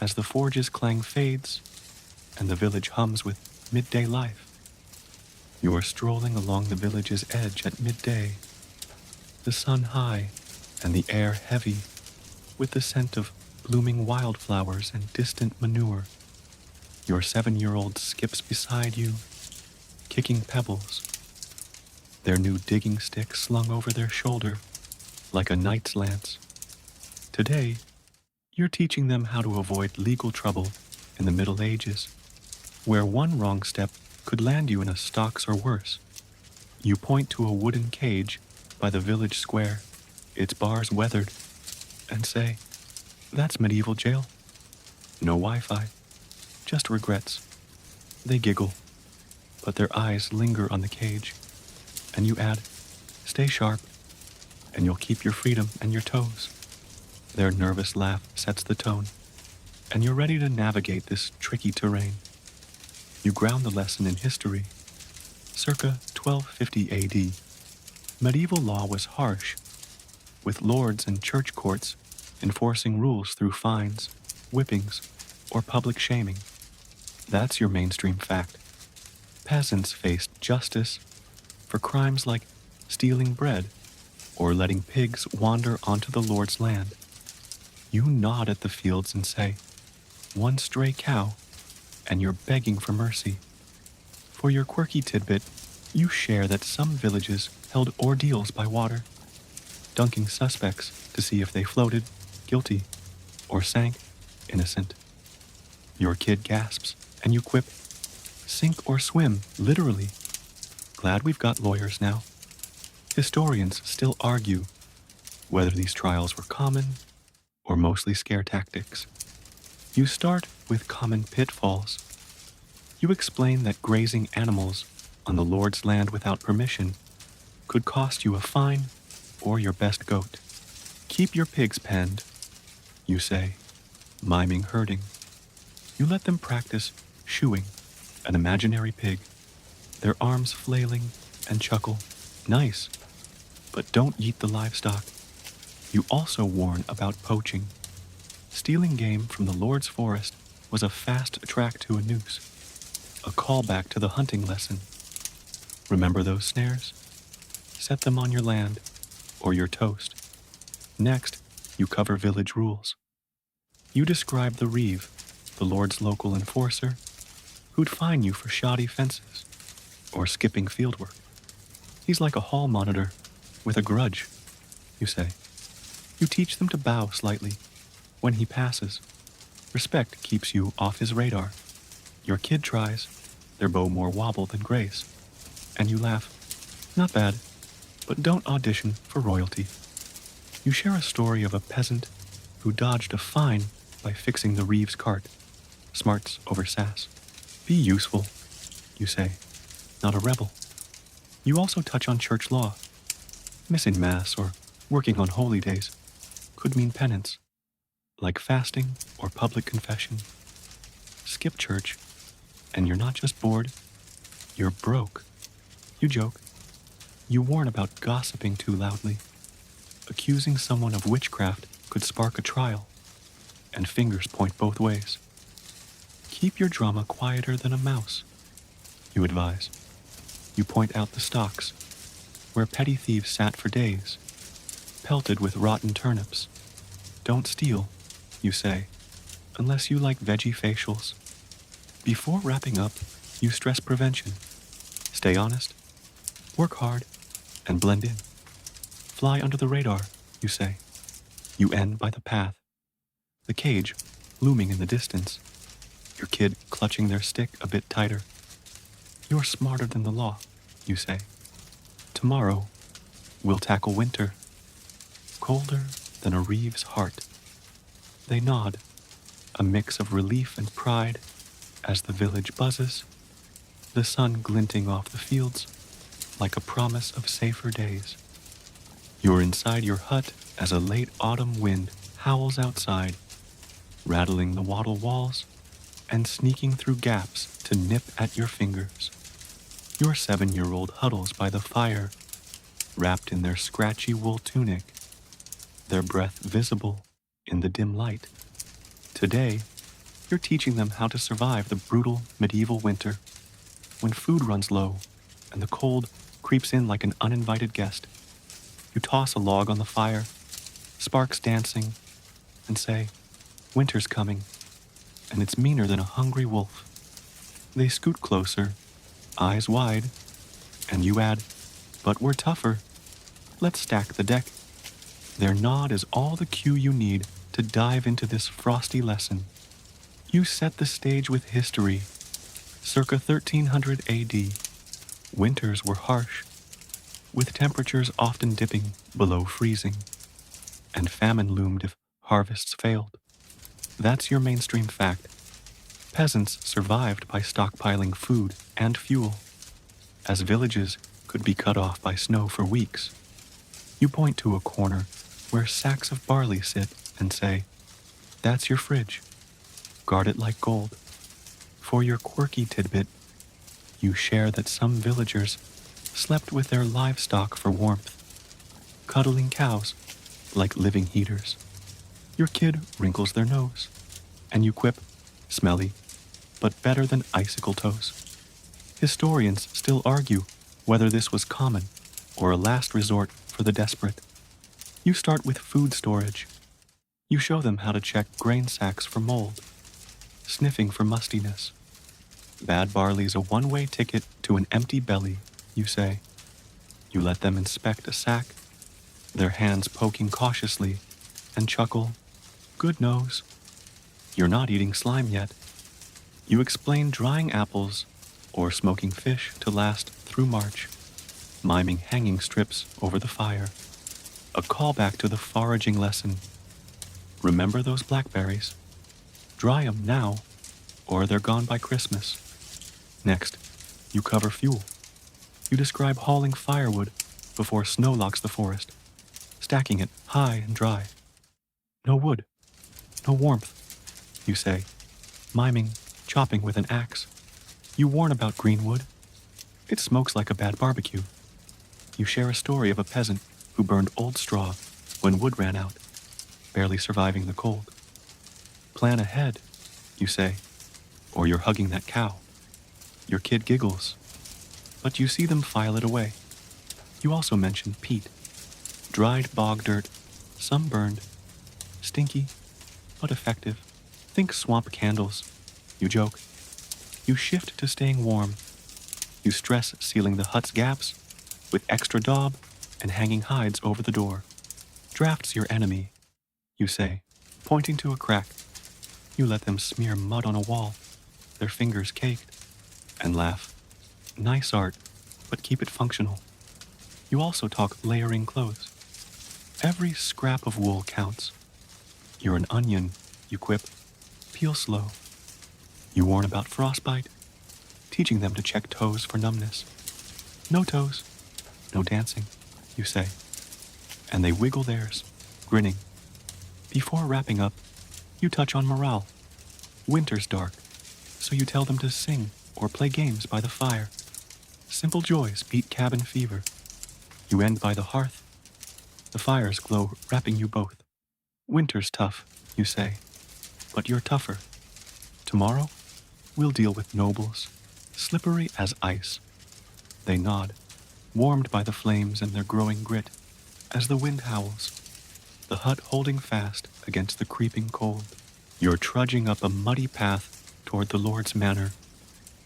as the forge's clang fades and the village hums with midday life. You are strolling along the village's edge at midday, the sun high and the air heavy with the scent of blooming wildflowers and distant manure. Your 7-year-old skips beside you, kicking pebbles, their new digging stick slung over their shoulder like a knight's lance. Today, you're teaching them how to avoid legal trouble in the Middle Ages, where one wrong step could land you in a stocks or worse. You point to a wooden cage by the village square, its bars weathered, and say, "That's medieval jail. No Wi-Fi, just regrets." They giggle, but their eyes linger on the cage, and you add, "Stay sharp, and you'll keep your freedom and your toes." Their nervous laugh sets the tone, and you're ready to navigate this tricky terrain. You ground the lesson in history. Circa 1250 AD, medieval law was harsh, with lords and church courts enforcing rules through fines, whippings, or public shaming. That's your mainstream fact. Peasants faced justice for crimes like stealing bread or letting pigs wander onto the Lord's land. You nod at the fields and say, "One stray cow, and you're begging for mercy." For your quirky tidbit, you share that some villages held ordeals by water, dunking suspects to see if they floated, guilty, or sank, innocent. Your kid gasps, and you quip, "Sink or swim, literally." Glad we've got lawyers now. Historians still argue whether these trials were common or mostly scare tactics. You start with common pitfalls. You explain that grazing animals on the Lord's land without permission could cost you a fine or your best goat. Keep your pigs penned, you say, miming herding. You let them practice shoeing an imaginary pig, their arms flailing, and chuckle, "Nice, but don't eat the livestock." You also warn about poaching. Stealing game from the Lord's forest was a fast track to a noose, a callback to the hunting lesson. Remember those snares? Set them on your land, or you're toast. Next, you cover village rules. You describe the reeve, the Lord's local enforcer, who'd fine you for shoddy fences or skipping fieldwork. He's like a hall monitor with a grudge, you say. You teach them to bow slightly when he passes. Respect keeps you off his radar. Your kid tries, their bow more wobble than grace, and you laugh. Not bad, but don't audition for royalty. You share a story of a peasant who dodged a fine by fixing the reeve's cart. Smarts over sass. Be useful, you say, not a rebel. You also touch on church law. Missing mass or working on holy days could mean penance, like fasting or public confession. Skip church, and you're not just bored, you're broke. You joke. You warn about gossiping too loudly. Accusing someone of witchcraft could spark a trial, and fingers point both ways. Keep your drama quieter than a mouse, you advise. You point out the stocks. where petty thieves sat for days, pelted with rotten turnips. Don't steal, you say, unless you like veggie facials. Before wrapping up, you stress prevention. Stay honest, work hard, and blend in. Fly under the radar, you say. You end by the path, the cage looming in the distance, your kid clutching their stick a bit tighter. You're smarter than the law, you say. Tomorrow, we'll tackle winter, colder than a reeve's heart. They nod, a mix of relief and pride, as the village buzzes, the sun glinting off the fields like a promise of safer days. You're inside your hut as a late autumn wind howls outside, rattling the wattle walls and sneaking through gaps to nip at your fingers. Your 7-year-old huddles by the fire, wrapped in their scratchy wool tunic, their breath visible in the dim light. Today, you're teaching them how to survive the brutal medieval winter, when food runs low and the cold creeps in like an uninvited guest. You toss a log on the fire, sparks dancing, and say, "Winter's coming, and it's meaner than a hungry wolf." They scoot closer, eyes wide, and you add, "But we're tougher. Let's stack the deck." Their nod is all the cue you need to dive into this frosty lesson. You set the stage with history. Circa 1300 AD, winters were harsh, with temperatures often dipping below freezing, and famine loomed if harvests failed. That's your mainstream fact. Peasants survived by stockpiling food and fuel, as villages could be cut off by snow for weeks. You point to a corner where sacks of barley sit and say, "That's your fridge. Guard it like gold." For your quirky tidbit, you share that some villagers slept with their livestock for warmth, cuddling cows like living heaters. Your kid wrinkles their nose, and you quip, "Smelly, but better than icicle toes." Historians still argue whether this was common or a last resort for the desperate. You start with food storage. You show them how to check grain sacks for mold, sniffing for mustiness. Bad barley's a one-way ticket to an empty belly, you say. You let them inspect a sack, their hands poking cautiously, and chuckle, "Good nose. You're not eating slime yet." You explain drying apples or smoking fish to last through March, miming hanging strips over the fire. A callback to the foraging lesson. Remember those blackberries? Dry 'em now, or they're gone by Christmas. Next, you cover fuel. You describe hauling firewood before snow locks the forest, stacking it high and dry. "No wood, no warmth," you say, miming chopping with an axe. You warn about green wood. It smokes like a bad barbecue. You share a story of a peasant who burned old straw when wood ran out, barely surviving the cold. "Plan ahead," you say, "or you're hugging that cow." Your kid giggles, but you see them file it away. You also mention peat, dried bog dirt, some burned, stinky, but effective. "Think swamp candles," you joke. You shift to staying warm. You stress sealing the hut's gaps with extra daub and hanging hides over the door. "Draft's your enemy," you say, pointing to a crack. You let them smear mud on a wall, their fingers caked, and laugh. "Nice art, but keep it functional." You also talk layering clothes. Every scrap of wool counts. "You're an onion," you quip. "Peel slow." You warn about frostbite, teaching them to check toes for numbness. "No toes, no dancing," you say. And they wiggle theirs, grinning. Before wrapping up, you touch on morale. Winter's dark, so you tell them to sing or play games by the fire. Simple joys beat cabin fever. You end by the hearth. The fire's glow wrapping you both. "Winter's tough," you say, "but you're tougher. Tomorrow, we'll deal with nobles, slippery as ice." They nod, warmed by the flames and their growing grit, as the wind howls, the hut holding fast against the creeping cold. You're trudging up a muddy path toward the Lord's manor,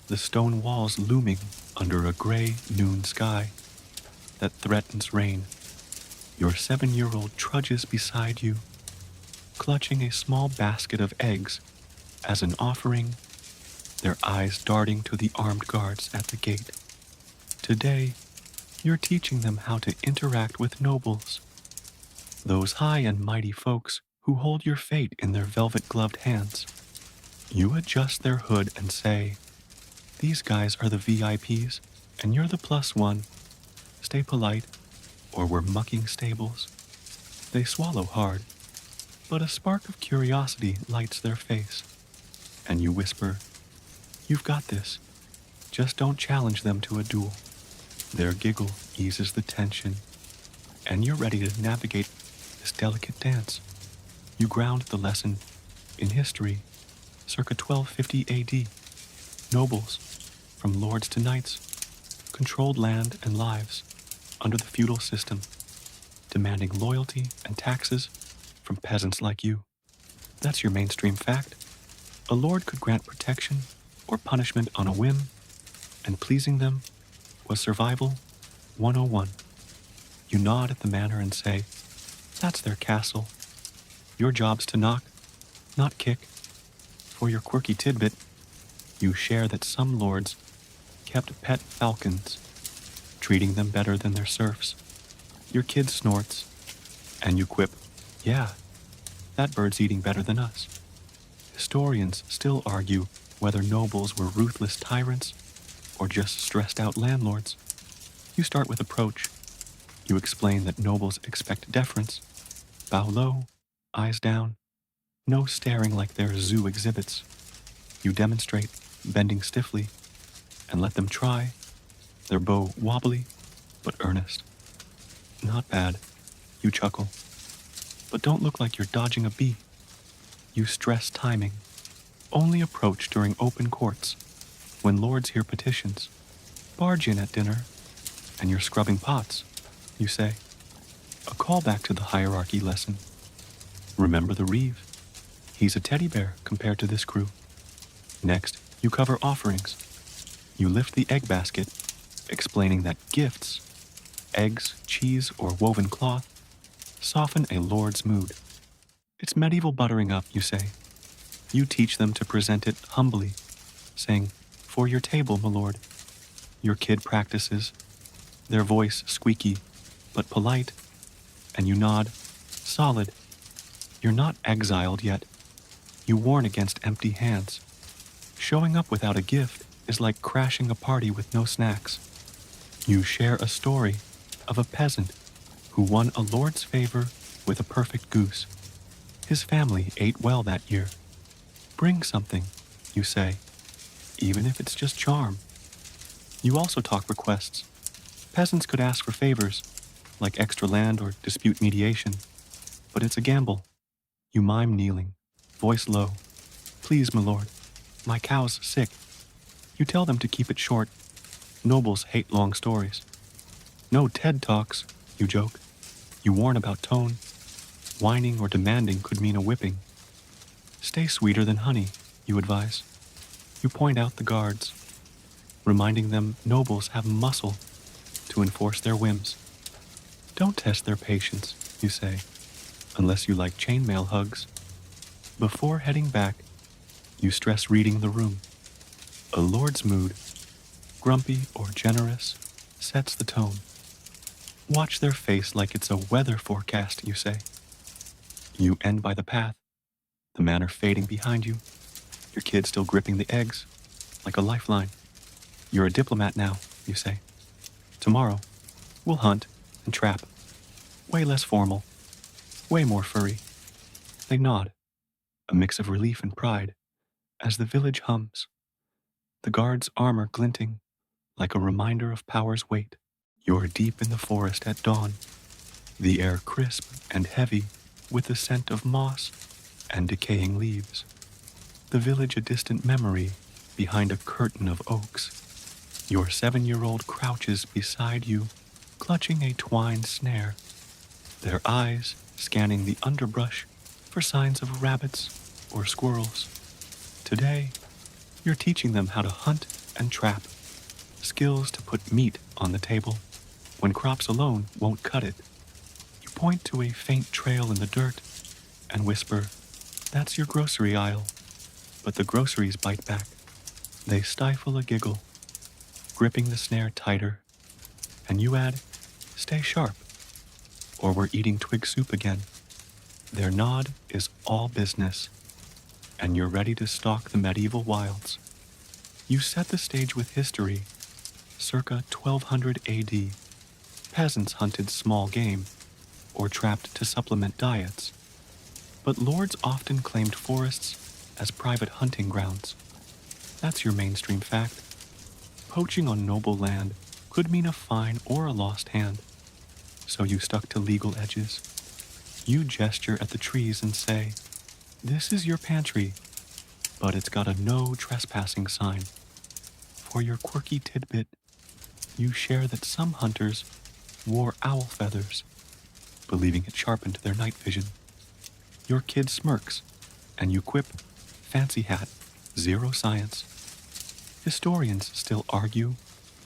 the stone walls looming under a gray noon sky that threatens rain. Your 7-year-old trudges beside you, clutching a small basket of eggs as an offering, their eyes darting to the armed guards at the gate. Today, you're teaching them how to interact with nobles, those high and mighty folks who hold your fate in their velvet-gloved hands. You adjust their hood and say, "These guys are the VIPs, and you're the plus one. Stay polite, or we're mucking stables." They swallow hard, but a spark of curiosity lights their face, and you whisper, "You've got this. Just don't challenge them to a duel." Their giggle eases the tension, and you're ready to navigate this delicate dance. You ground the lesson in history, circa 1250 AD. Nobles, from lords to knights, controlled land and lives under the feudal system, demanding loyalty and taxes from peasants like you. That's your mainstream fact. A lord could grant protection or punishment on a whim, and pleasing them was survival 101. You nod at the manor and say, "That's their castle. Your job's to knock, not kick." For your quirky tidbit, you share that some lords kept pet falcons, treating them better than their serfs. Your kid snorts, and you quip, "Yeah, that bird's eating better than us." Historians still argue whether nobles were ruthless tyrants or just stressed-out landlords. You start with approach. You explain that nobles expect deference, bow low, eyes down, no staring like their zoo exhibits. You demonstrate bending stiffly and let them try, their bow wobbly but earnest. "Not bad," you chuckle, "but don't look like you're dodging a bee." You stress timing. Only approach during open courts, when lords hear petitions. "Barge in at dinner, and you're scrubbing pots," you say. A callback to the hierarchy lesson. Remember the Reeve. He's a teddy bear compared to this crew. Next, you cover offerings. You lift the egg basket, explaining that gifts, eggs, cheese, or woven cloth, soften a lord's mood. It's medieval buttering up, you say. You teach them to present it humbly, saying, "For your table, my lord." Your kid practices, their voice squeaky but polite, and you nod, solid. You're not exiled yet. You warn against empty hands. Showing up without a gift is like crashing a party with no snacks. You share a story of a peasant who won a lord's favor with a perfect goose. His family ate well that year. "Bring something," you say, even if it's just charm. You also talk requests. Peasants could ask for favors, like extra land or dispute mediation, but it's a gamble. You mime kneeling, voice low. "Please, my lord, my cow's sick." You tell them to keep it short. Nobles hate long stories. "No TED Talks," you joke. You warn about tone. Whining or demanding could mean a whipping. "Stay sweeter than honey," you advise. You point out the guards, reminding them nobles have muscle to enforce their whims. "Don't test their patience," you say, "unless you like chainmail hugs." Before heading back, you stress reading the room. A lord's mood, grumpy or generous, sets the tone. Watch their face like it's a weather forecast, you say. You end by the path, the manor fading behind you, your kid still gripping the eggs, like a lifeline. "You're a diplomat now," you say. "Tomorrow, we'll hunt and trap. Way less formal, way more furry." They nod, a mix of relief and pride, as the village hums, the guard's armor glinting like a reminder of power's weight. You're deep in the forest at dawn, the air crisp and heavy with the scent of moss and decaying leaves. The village a distant memory behind a curtain of oaks. Your 7-year-old crouches beside you clutching a twine snare, their eyes scanning the underbrush for signs of rabbits or squirrels. Today, you're teaching them how to hunt and trap, skills to put meat on the table when crops alone won't cut it. You point to a faint trail in the dirt and whisper, "That's your grocery aisle." But the groceries bite back. They stifle a giggle, gripping the snare tighter, and you add, "Stay sharp, or we're eating twig soup again." Their nod is all business, and you're ready to stalk the medieval wilds. You set the stage with history. Circa 1200 AD, peasants hunted small game or trapped to supplement diets, but lords often claimed forests as private hunting grounds. That's your mainstream fact. Poaching on noble land could mean a fine or a lost hand, so you stuck to legal edges. You gesture at the trees and say, "This is your pantry, but it's got a no trespassing sign." For your quirky tidbit, you share that some hunters wore owl feathers, believing it sharpened their night vision. Your kid smirks, and you quip, "Fancy hat, zero science." Historians still argue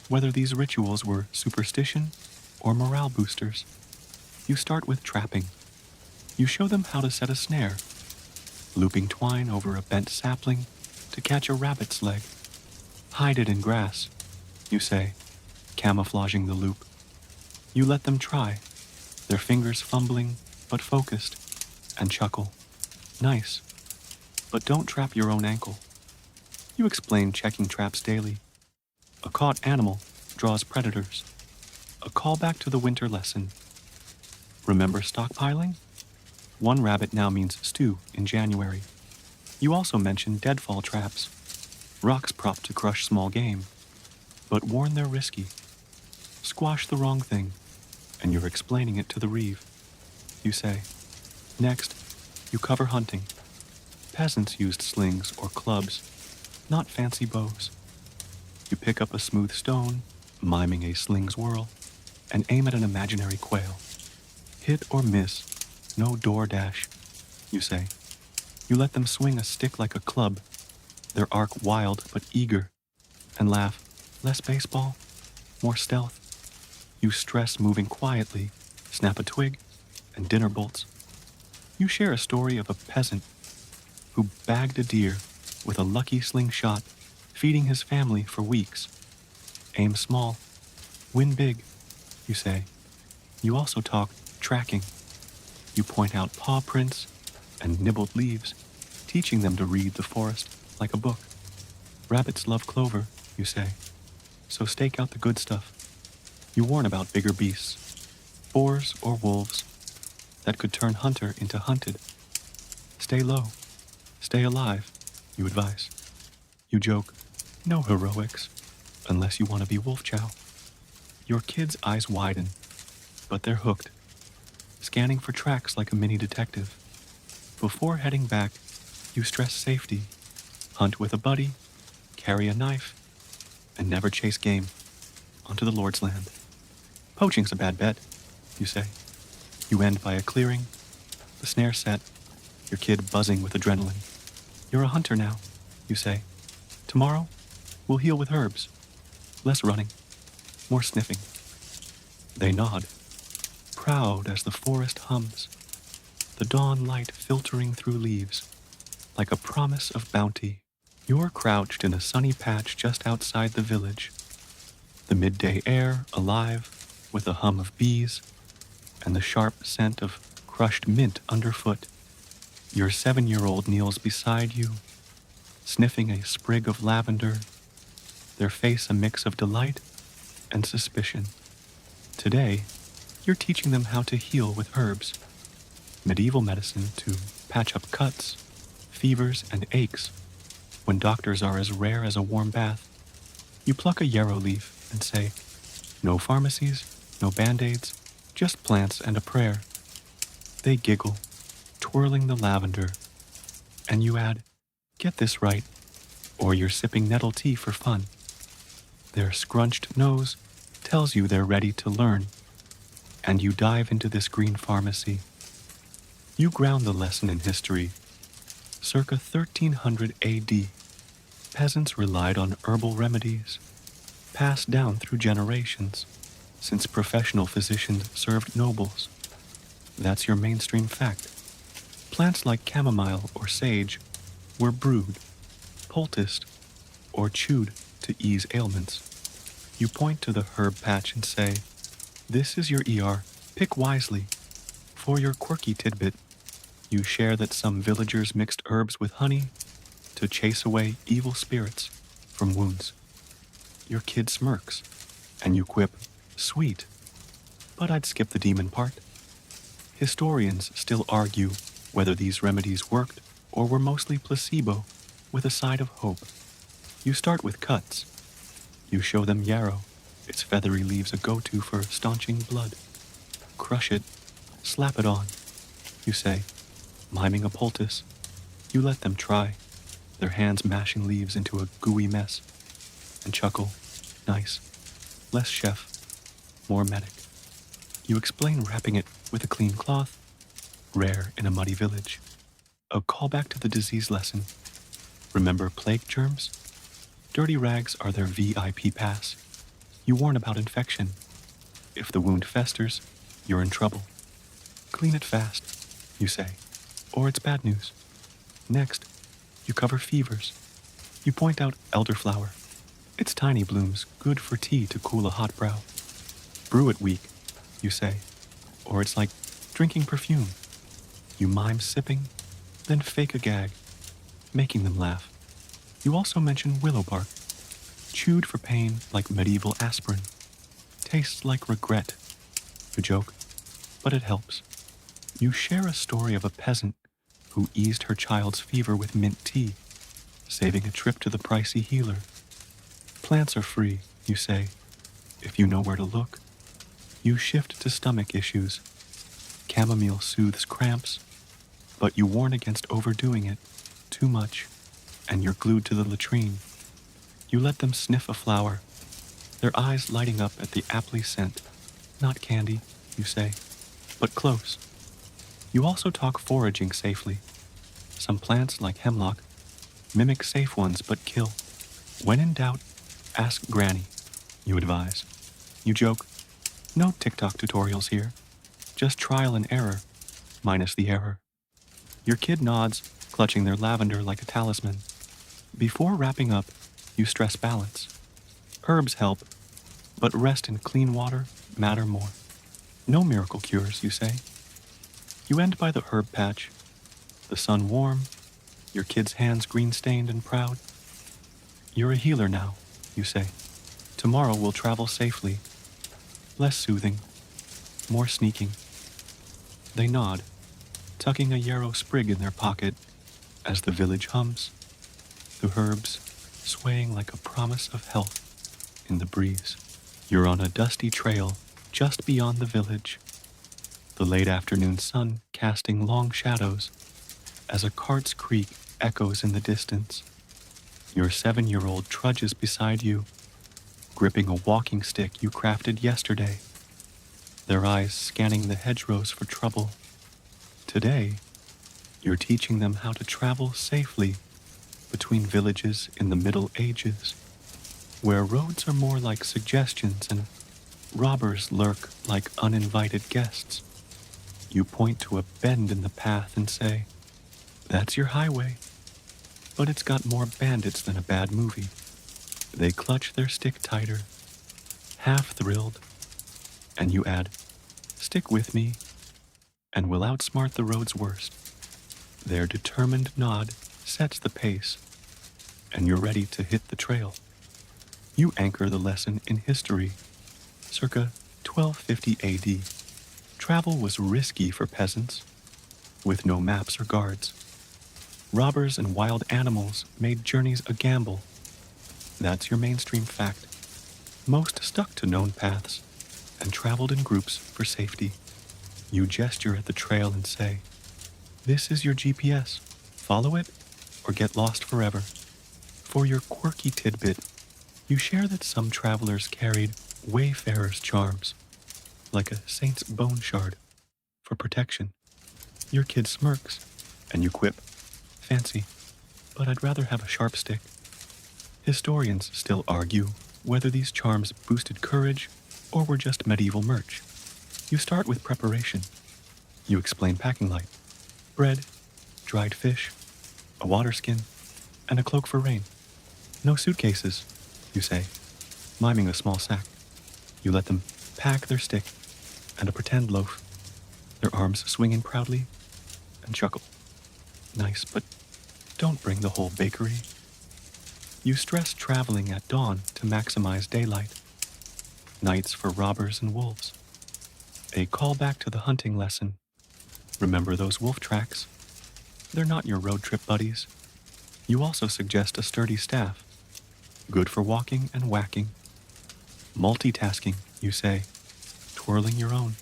whether these rituals were superstition or morale boosters. You start with trapping. You show them how to set a snare, looping twine over a bent sapling to catch a rabbit's leg. "Hide it in grass," you say, camouflaging the loop. You let them try, their fingers fumbling but focused, and chuckle. "Nice, but don't trap your own ankle." You explain checking traps daily. A caught animal draws predators. A callback to the winter lesson. Remember stockpiling? One rabbit now means stew in January. You also mention deadfall traps, rocks propped to crush small game, but warn they're risky. Squash the wrong thing, and you're explaining it to the reeve. You say, "Next, you cover hunting. Peasants used slings or clubs, not fancy bows." You pick up a smooth stone, miming a sling's whirl, and aim at an imaginary quail. "Hit or miss, no door dash," you say. You let them swing a stick like a club, their arc wild but eager, and laugh, "Less baseball, more stealth." You stress moving quietly, snap a twig, and dinner bolts. You share a story of a peasant who bagged a deer with a lucky slingshot, feeding his family for weeks. Aim small, win big, you say. You also talk tracking. You point out paw prints and nibbled leaves, teaching them to read the forest like a book. Rabbits love clover, you say, so stake out the good stuff. You warn about bigger beasts, boars or wolves, that could turn hunter into hunted. Stay low, stay alive, you advise. You joke, "No heroics, unless you want to be wolf chow." Your kids' eyes widen, but they're hooked, scanning for tracks like a mini detective. Before heading back, you stress safety, hunt with a buddy, carry a knife, and never chase game onto the Lord's land. "Poaching's a bad bet," you say. You end by a clearing, the snare set, your kid buzzing with adrenaline. "You're a hunter now," you say. "Tomorrow, we'll heal with herbs. Less running, more sniffing." They nod, proud as the forest hums, the dawn light filtering through leaves, like a promise of bounty. You're crouched in a sunny patch just outside the village, the midday air alive with a hum of bees and the sharp scent of crushed mint underfoot. Your 7-year-old kneels beside you, sniffing a sprig of lavender, their face a mix of delight and suspicion. Today, you're teaching them how to heal with herbs, medieval medicine to patch up cuts, fevers, and aches when doctors are as rare as a warm bath. You pluck a yarrow leaf and say, "No pharmacies, no band-aids, just plants and a prayer." They giggle, twirling the lavender, and you add, "Get this right, or you're sipping nettle tea for fun." Their scrunched nose tells you they're ready to learn, and you dive into this green pharmacy. You ground the lesson in history. Circa 1300 AD, peasants relied on herbal remedies, passed down through generations, since professional physicians served nobles. That's your mainstream fact. Plants like chamomile or sage were brewed, poulticed, or chewed to ease ailments. You point to the herb patch and say, "This is your ER, pick wisely." For your quirky tidbit, you share that some villagers mixed herbs with honey to chase away evil spirits from wounds. Your kid smirks, and you quip, "Sweet, but I'd skip the demon part." Historians still argue whether these remedies worked or were mostly placebo with a side of hope. You start with cuts. You show them yarrow. Its feathery leaves a go-to for staunching blood. Crush it, slap it on, you say, miming a poultice. You let them try, their hands mashing leaves into a gooey mess, and chuckle, "Nice. Less chef, more medic." You explain wrapping it with a clean cloth, rare in a muddy village. A callback to the disease lesson. Remember plague germs? Dirty rags are their VIP pass. You warn about infection. If the wound festers, you're in trouble. Clean it fast, you say, or it's bad news. Next, you cover fevers. You point out elderflower. Its tiny blooms, good for tea to cool a hot brow. Brew it weak, you say, or it's like drinking perfume. You mime sipping, then fake a gag, making them laugh. You also mention willow bark, chewed for pain like medieval aspirin. Tastes like regret, you joke, but it helps. You share a story of a peasant who eased her child's fever with mint tea, saving a trip to the pricey healer. Plants are free, you say, if you know where to look. You shift to stomach issues. Chamomile soothes cramps, but you warn against overdoing it too much, and you're glued to the latrine. You let them sniff a flower, their eyes lighting up at the aptly scent. Not candy, you say, but close. You also talk foraging safely. Some plants, like hemlock, mimic safe ones but kill. When in doubt, ask Granny, you advise. You joke, "No TikTok tutorials here, just trial and error, minus the error." Your kid nods, clutching their lavender like a talisman. Before wrapping up, you stress balance. Herbs help, but rest and clean water matter more. No miracle cures, you say. You end by the herb patch, the sun warm, your kid's hands green-stained and proud. "You're a healer now," you say. "Tomorrow we'll travel safely. Less soothing, more sneaking." They nod, tucking a yarrow sprig in their pocket as the village hums, the herbs swaying like a promise of health in the breeze. You're on a dusty trail just beyond the village, the late afternoon sun casting long shadows as a cart's creak echoes in the distance. Your 7-year-old trudges beside you, gripping a walking stick you crafted yesterday, their eyes scanning the hedgerows for trouble. Today, you're teaching them how to travel safely between villages in the Middle Ages, where roads are more like suggestions and robbers lurk like uninvited guests. You point to a bend in the path and say, "That's your highway, but it's got more bandits than a bad movie." They clutch their stick tighter, half thrilled, and you add, "Stick with me, and we'll outsmart the road's worst." Their determined nod sets the pace, and you're ready to hit the trail. You anchor the lesson in history, circa 1250 AD. Travel was risky for peasants, with no maps or guards. Robbers and wild animals made journeys a gamble. That's your mainstream fact. Most stuck to known paths and traveled in groups for safety. You gesture at the trail and say, "This is your GPS. Follow it or get lost forever." For your quirky tidbit, you share that some travelers carried wayfarers' charms. like a saint's bone shard for protection. Your kid smirks, and you quip, "Fancy, but I'd rather have a sharp stick." Historians still argue whether these charms boosted courage or were just medieval merch. You start with preparation. You explain packing light: bread, dried fish, a water skin, and a cloak for rain. No suitcases, you say, miming a small sack. You let them pack their stick and a pretend loaf, their arms swinging proudly, and chuckle. "Nice, but don't bring the whole bakery." You stress traveling at dawn to maximize daylight. Nights for robbers and wolves. A callback to the hunting lesson. Remember those wolf tracks? They're not your road trip buddies. You also suggest a sturdy staff, good for walking and whacking. Multitasking, you say, twirling your own.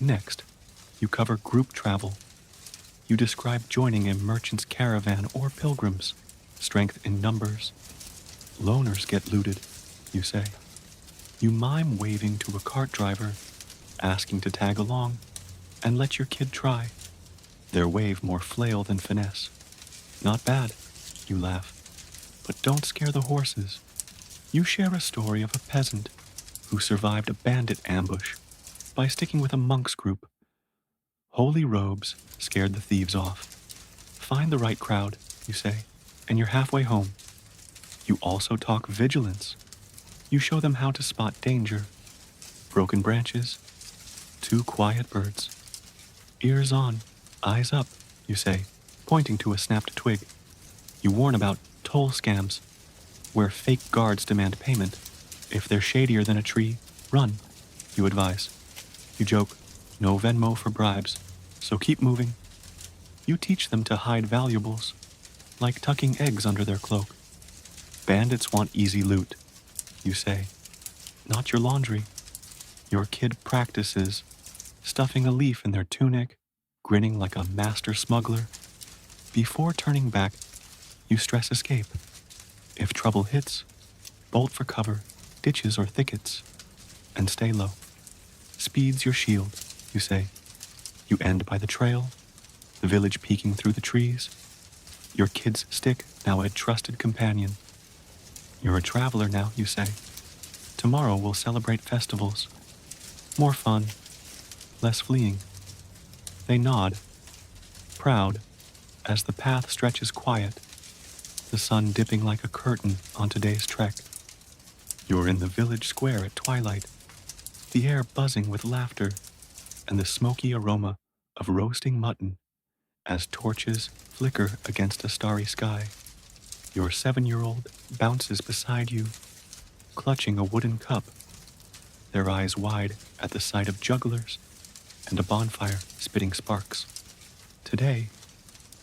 Next, you cover group travel. You describe joining a merchant's caravan or pilgrims, strength in numbers. Loners get looted, you say. You mime waving to a cart driver, asking to tag along, and let your kid try. Their wave more flail than finesse. "Not bad," you laugh. "But don't scare the horses." You share a story of a peasant who survived a bandit ambush by sticking with a monk's group. Holy robes scared the thieves off. Find the right crowd, you say, and you're halfway home. You also talk vigilance. You show them how to spot danger. Broken branches, two quiet birds. Ears on, eyes up, you say, pointing to a snapped twig. You warn about toll scams, where fake guards demand payment. If they're shadier than a tree, run, you advise. You joke, "No Venmo for bribes, so keep moving." You teach them to hide valuables, like tucking eggs under their cloak. Bandits want easy loot, you say, not your laundry. Your kid practices, stuffing a leaf in their tunic, grinning like a master smuggler. Before turning back, you stress escape. If trouble hits, bolt for cover, ditches or thickets, and stay low. Speed's your shield, you say. You end by the trail, the village peeking through the trees. Your kid's stick, now a trusted companion. You're a traveler now, you say. Tomorrow we'll celebrate festivals. More fun, less fleeing. They nod, proud, as the path stretches quiet, the sun dipping like a curtain on today's trek. You're in the village square at twilight, the air buzzing with laughter and the smoky aroma of roasting mutton as torches flicker against a starry sky. Your 7-year-old bounces beside you, clutching a wooden cup, their eyes wide at the sight of jugglers and a bonfire spitting sparks. Today,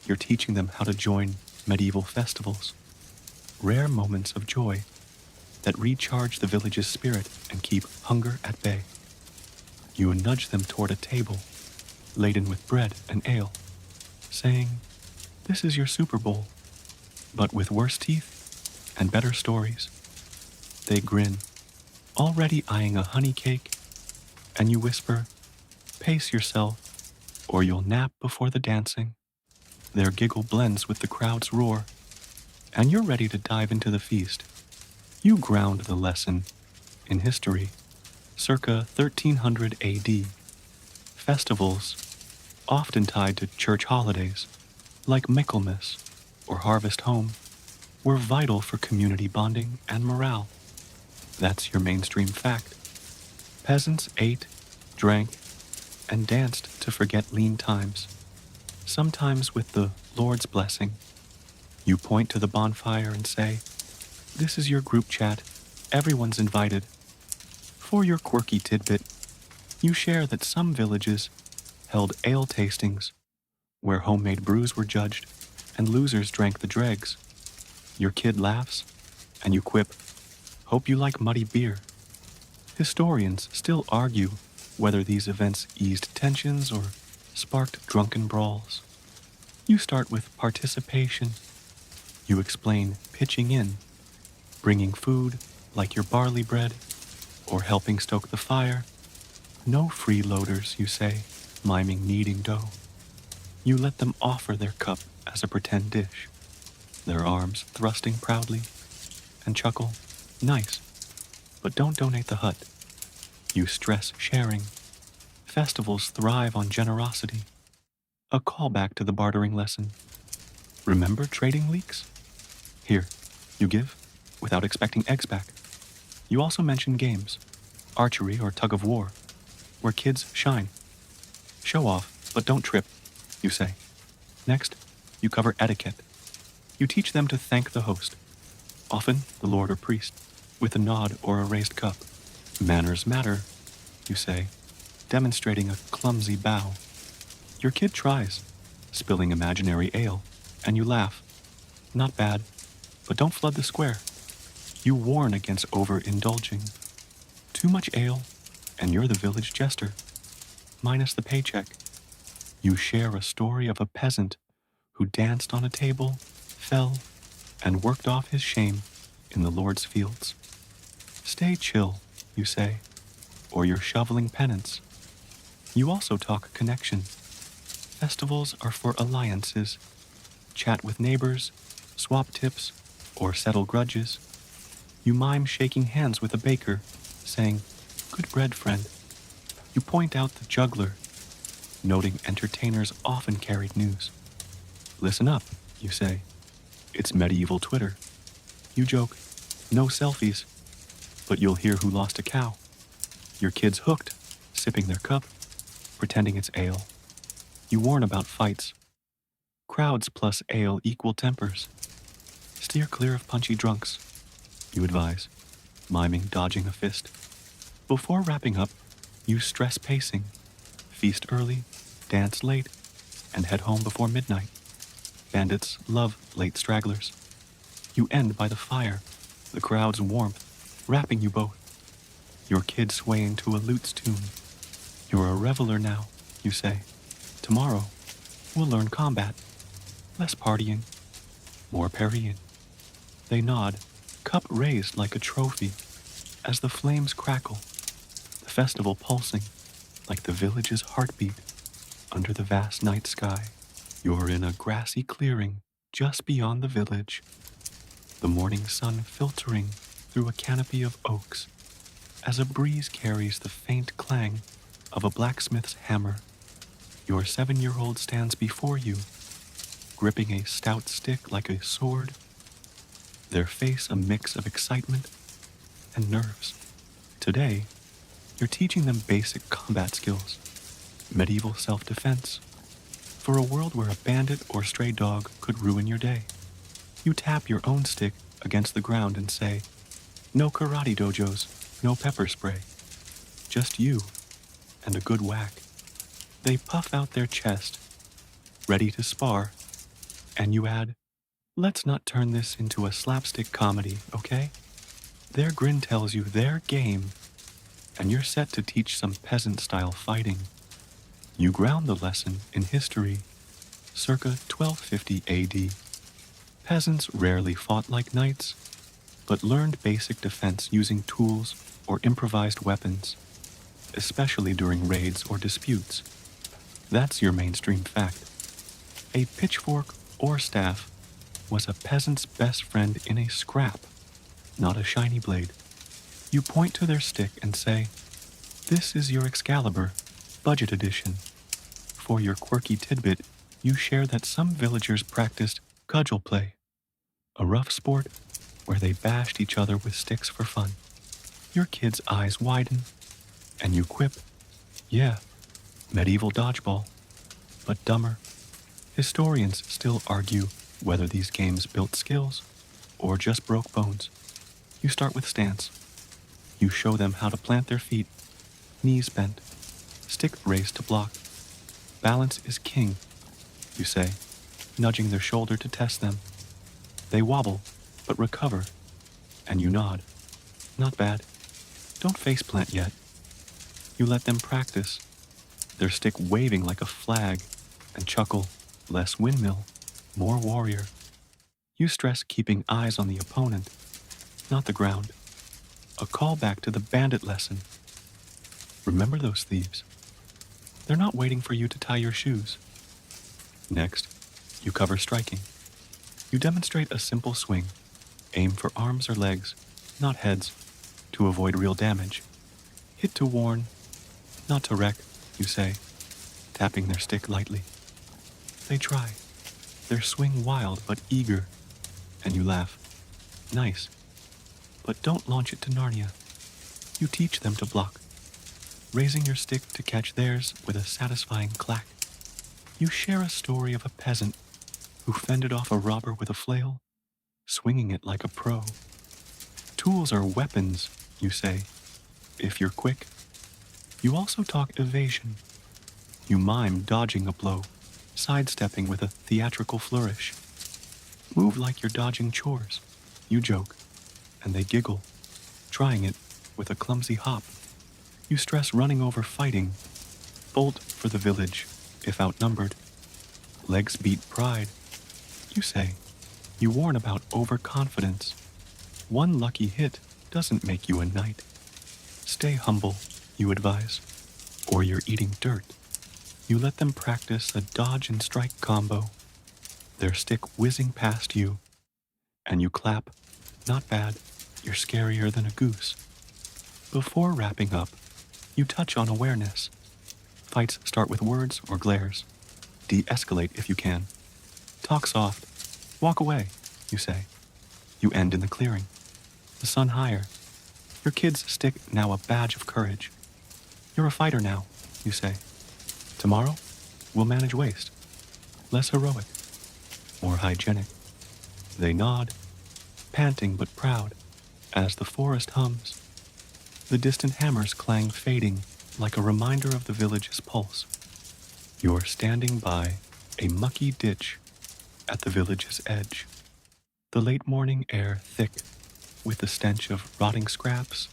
you're teaching them how to join medieval festivals, rare moments of joy that recharge the village's spirit and keep hunger at bay. You nudge them toward a table laden with bread and ale, saying, "This is your Super Bowl, but with worse teeth and better stories." They grin, already eyeing a honey cake, and you whisper, "Pace yourself, or you'll nap before the dancing." Their giggle blends with the crowd's roar, and you're ready to dive into the feast. You ground the lesson in history, circa 1300 AD. Festivals, often tied to church holidays, like Michaelmas or Harvest Home, were vital for community bonding and morale. That's your mainstream fact. Peasants ate, drank, and danced to forget lean times, sometimes with the Lord's blessing. You point to the bonfire and say, "This is your group chat. Everyone's invited." For your quirky tidbit, you share that some villages held ale tastings, where homemade brews were judged and losers drank the dregs. Your kid laughs, and you quip, "Hope you like muddy beer." Historians still argue whether these events eased tensions or sparked drunken brawls. You start with participation. You explain pitching in, bringing food like your barley bread, or helping stoke the fire, No freeloaders, you say, miming kneading dough. You let them offer their cup as a pretend dish, their arms thrusting proudly, and chuckle, nice, but don't donate the hut. You stress sharing. Festivals thrive on generosity. A callback to the bartering lesson. Remember trading leeks? Here, you give, without expecting eggs back. You also mention games, archery or tug of war, where kids shine. Show off, but don't trip, you say. Next, you cover etiquette. You teach them to thank the host, often the lord or priest, with a nod or a raised cup. Manners matter, you say, demonstrating a clumsy bow. Your kid tries, spilling imaginary ale, and you laugh. Not bad, but don't flood the square. You warn against overindulging. Too much ale, and you're the village jester, minus the paycheck. You share a story of a peasant who danced on a table, fell, and worked off his shame in the Lord's fields. Stay chill, you say, or you're shoveling penance. You also talk connection. Festivals are for alliances. Chat with neighbors, swap tips, or settle grudges. You mime shaking hands with a baker, saying, "Good bread, friend." You point out the juggler, noting entertainers often carried news. Listen up, you say. It's medieval Twitter. You joke, no selfies, but you'll hear who lost a cow. Your kid's hooked, sipping their cup, pretending it's ale. You warn about fights. Crowds plus ale equal tempers. Steer clear of punchy drunks, you advise, miming dodging a fist. Before wrapping up, you stress pacing. Feast early, dance late, and head home before midnight. Bandits love late stragglers. You end by the fire, the crowd's warmth, wrapping you both. Your kid swaying to a lute's tune. You're a reveler now, you say. Tomorrow, we'll learn combat. Less partying, more parrying. They nod, cup raised like a trophy, as the flames crackle, the festival pulsing like the village's heartbeat under the vast night sky. You're in a grassy clearing just beyond the village, the morning sun filtering through a canopy of oaks as a breeze carries the faint clang of a blacksmith's hammer. Your 7-year-old stands before you, gripping a stout stick like a sword, their face a mix of excitement and nerves. Today, you're teaching them basic combat skills, medieval self-defense, for a world where a bandit or stray dog could ruin your day. You tap your own stick against the ground and say, "No karate dojos, no pepper spray. Just you and a good whack." They puff out their chest, ready to spar, and you add, "Let's not turn this into a slapstick comedy, okay?" Their grin tells you they're game, and you're set to teach some peasant-style fighting. You ground the lesson in history, circa 1250 AD. Peasants rarely fought like knights, but learned basic defense using tools or improvised weapons, especially during raids or disputes. That's your mainstream fact. A pitchfork or staff was a peasant's best friend in a scrap, not a shiny blade. You point to their stick and say, "This is your Excalibur, budget edition." For your quirky tidbit, you share that some villagers practiced cudgel play, a rough sport where they bashed each other with sticks for fun. Your kid's eyes widen, and you quip, "Yeah, medieval dodgeball, but dumber." Historians still argue whether these games built skills or just broke bones. You start with stance. You show them how to plant their feet, knees bent, stick raised to block. Balance is king, you say, nudging their shoulder to test them. They wobble, but recover, and you nod. Not bad. Don't faceplant yet. You let them practice, their stick waving like a flag, and chuckle, less windmill, more warrior. You stress keeping eyes on the opponent, not the ground. A callback to the bandit lesson. Remember those thieves. They're not waiting for you to tie your shoes. Next, you cover striking. You demonstrate a simple swing. Aim for arms or legs, not heads, to avoid real damage. Hit to warn, not to wreck, you say, tapping their stick lightly. They try. Their swing wild but eager, and you laugh. Nice. But don't launch it to Narnia. You teach them to block, raising your stick to catch theirs with a satisfying clack. You share a story of a peasant who fended off a robber with a flail, swinging it like a pro. Tools are weapons, you say, if you're quick. You also talk evasion. You mime dodging a blow, sidestepping with a theatrical flourish. Move like you're dodging chores, you joke, and they giggle, trying it with a clumsy hop. You stress running over fighting, bolt for the village, if outnumbered. Legs beat pride, you say. You warn about overconfidence. One lucky hit doesn't make you a knight. Stay humble, you advise, or you're eating dirt. You let them practice a dodge and strike combo, their stick whizzing past you, and you clap. Not bad, you're scarier than a goose. Before wrapping up, you touch on awareness. Fights start with words or glares. De-escalate if you can. Talk soft. Walk away, you say. You end in the clearing. The sun higher. Your kid's stick now a badge of courage. You're a fighter now, you say. Tomorrow, we'll manage waste. Less heroic. More hygienic. They nod, panting but proud, as the forest hums. The distant hammers clang fading like a reminder of the village's pulse. You're standing by a mucky ditch at the village's edge. The late morning air thick with the stench of rotting scraps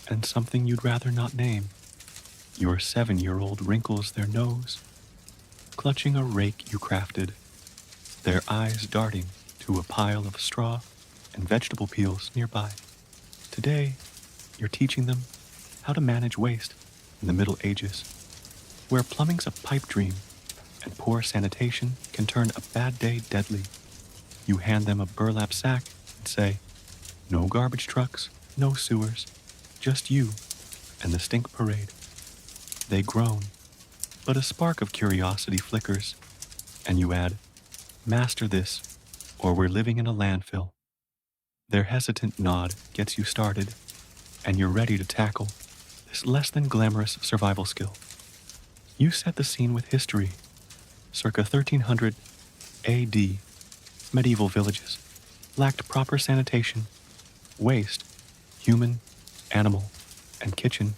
and something you'd rather not name. Your 7-year-old wrinkles their nose, clutching a rake you crafted, their eyes darting to a pile of straw and vegetable peels nearby. Today, you're teaching them how to manage waste in the Middle Ages, where plumbing's a pipe dream and poor sanitation can turn a bad day deadly. You hand them a burlap sack and say, no garbage trucks, no sewers, just you and the stink parade. They groan, but a spark of curiosity flickers, and you add, master this, or we're living in a landfill. Their hesitant nod gets you started, and you're ready to tackle this less than glamorous survival skill. You set the scene with history. Circa 1300 AD, medieval villages lacked proper sanitation. Waste, human, animal, and kitchen,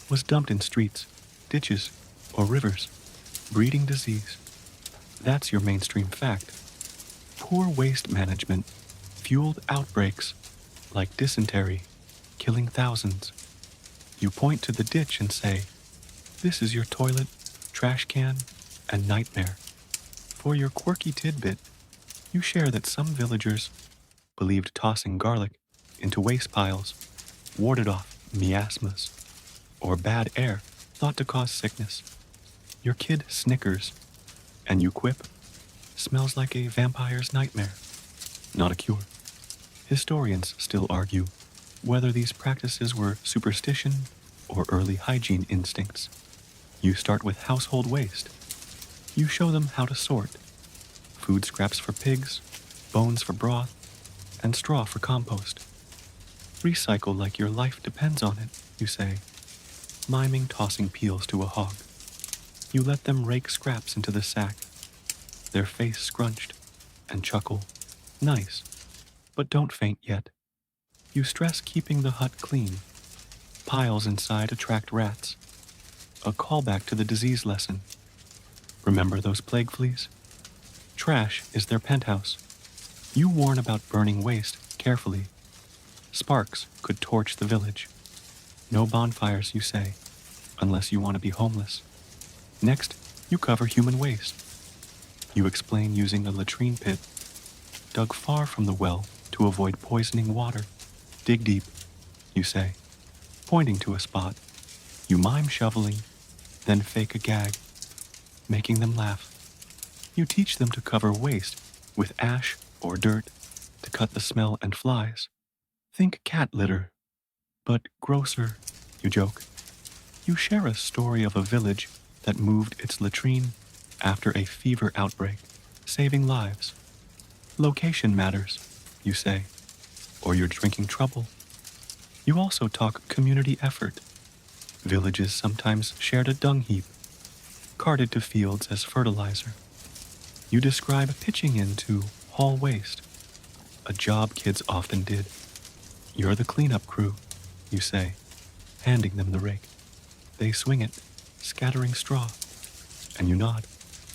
was dumped in streets, ditches, or rivers, breeding disease. That's your mainstream fact. Poor waste management fueled outbreaks like dysentery, killing thousands. You point to the ditch and say, this is your toilet, trash can, and nightmare. For your quirky tidbit, you share that some villagers believed tossing garlic into waste piles warded off miasmas, or bad air thought to cause sickness. Your kid snickers, and you quip, smells like a vampire's nightmare, not a cure. Historians still argue whether these practices were superstition or early hygiene instincts. You start with household waste. You show them how to sort. Food scraps for pigs, bones for broth, and straw for compost. Recycle like your life depends on it, you say, miming tossing peels to a hog. You let them rake scraps into the sack, their face scrunched, and chuckle, nice, but don't faint yet. You stress keeping the hut clean. Piles inside attract rats. A callback to the disease lesson. Remember those plague fleas? Trash is their penthouse. You warn about burning waste carefully. Sparks could torch the village. No bonfires, you say, unless you want to be homeless. Next, you cover human waste. You explain using a latrine pit, dug far from the well to avoid poisoning water. Dig deep, you say, pointing to a spot. You mime shoveling, then fake a gag, making them laugh. You teach them to cover waste with ash or dirt to cut the smell and flies. Think cat litter, but grosser, you joke. You share a story of a village that moved its latrine after a fever outbreak, saving lives. Location matters, you say, or you're drinking trouble. You also talk community effort. Villages sometimes shared a dung heap, carted to fields as fertilizer. You describe pitching in to haul waste, a job kids often did. You're the cleanup crew, you say, handing them the rake. They swing it, scattering straw, and you nod.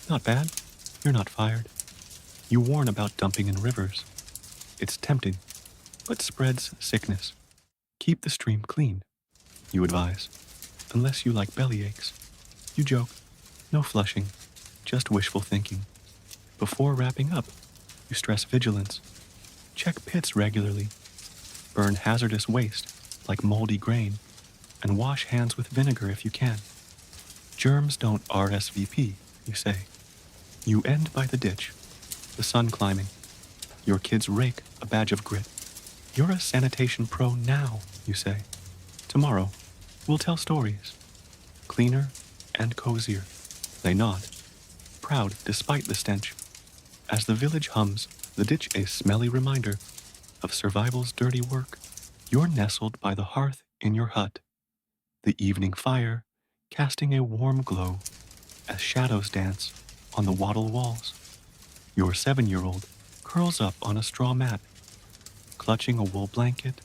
Not bad, you're not fired. You warn about dumping in rivers. It's tempting, but spreads sickness. Keep the stream clean, you advise, unless you like belly aches. You joke, no flushing, just wishful thinking. Before wrapping up, you stress vigilance. Check pits regularly. Burn hazardous waste, like moldy grain, and wash hands with vinegar if you can. Germs don't RSVP, you say. You end by the ditch, the sun climbing. Your kids rake a badge of grit. You're a sanitation pro now, you say. Tomorrow, we'll tell stories. Cleaner and cozier. They nod, proud despite the stench. As the village hums, the ditch a smelly reminder of survival's dirty work. You're nestled by the hearth in your hut, the evening fire casting a warm glow as shadows dance on the wattle walls. Your 7-year-old curls up on a straw mat, clutching a wool blanket,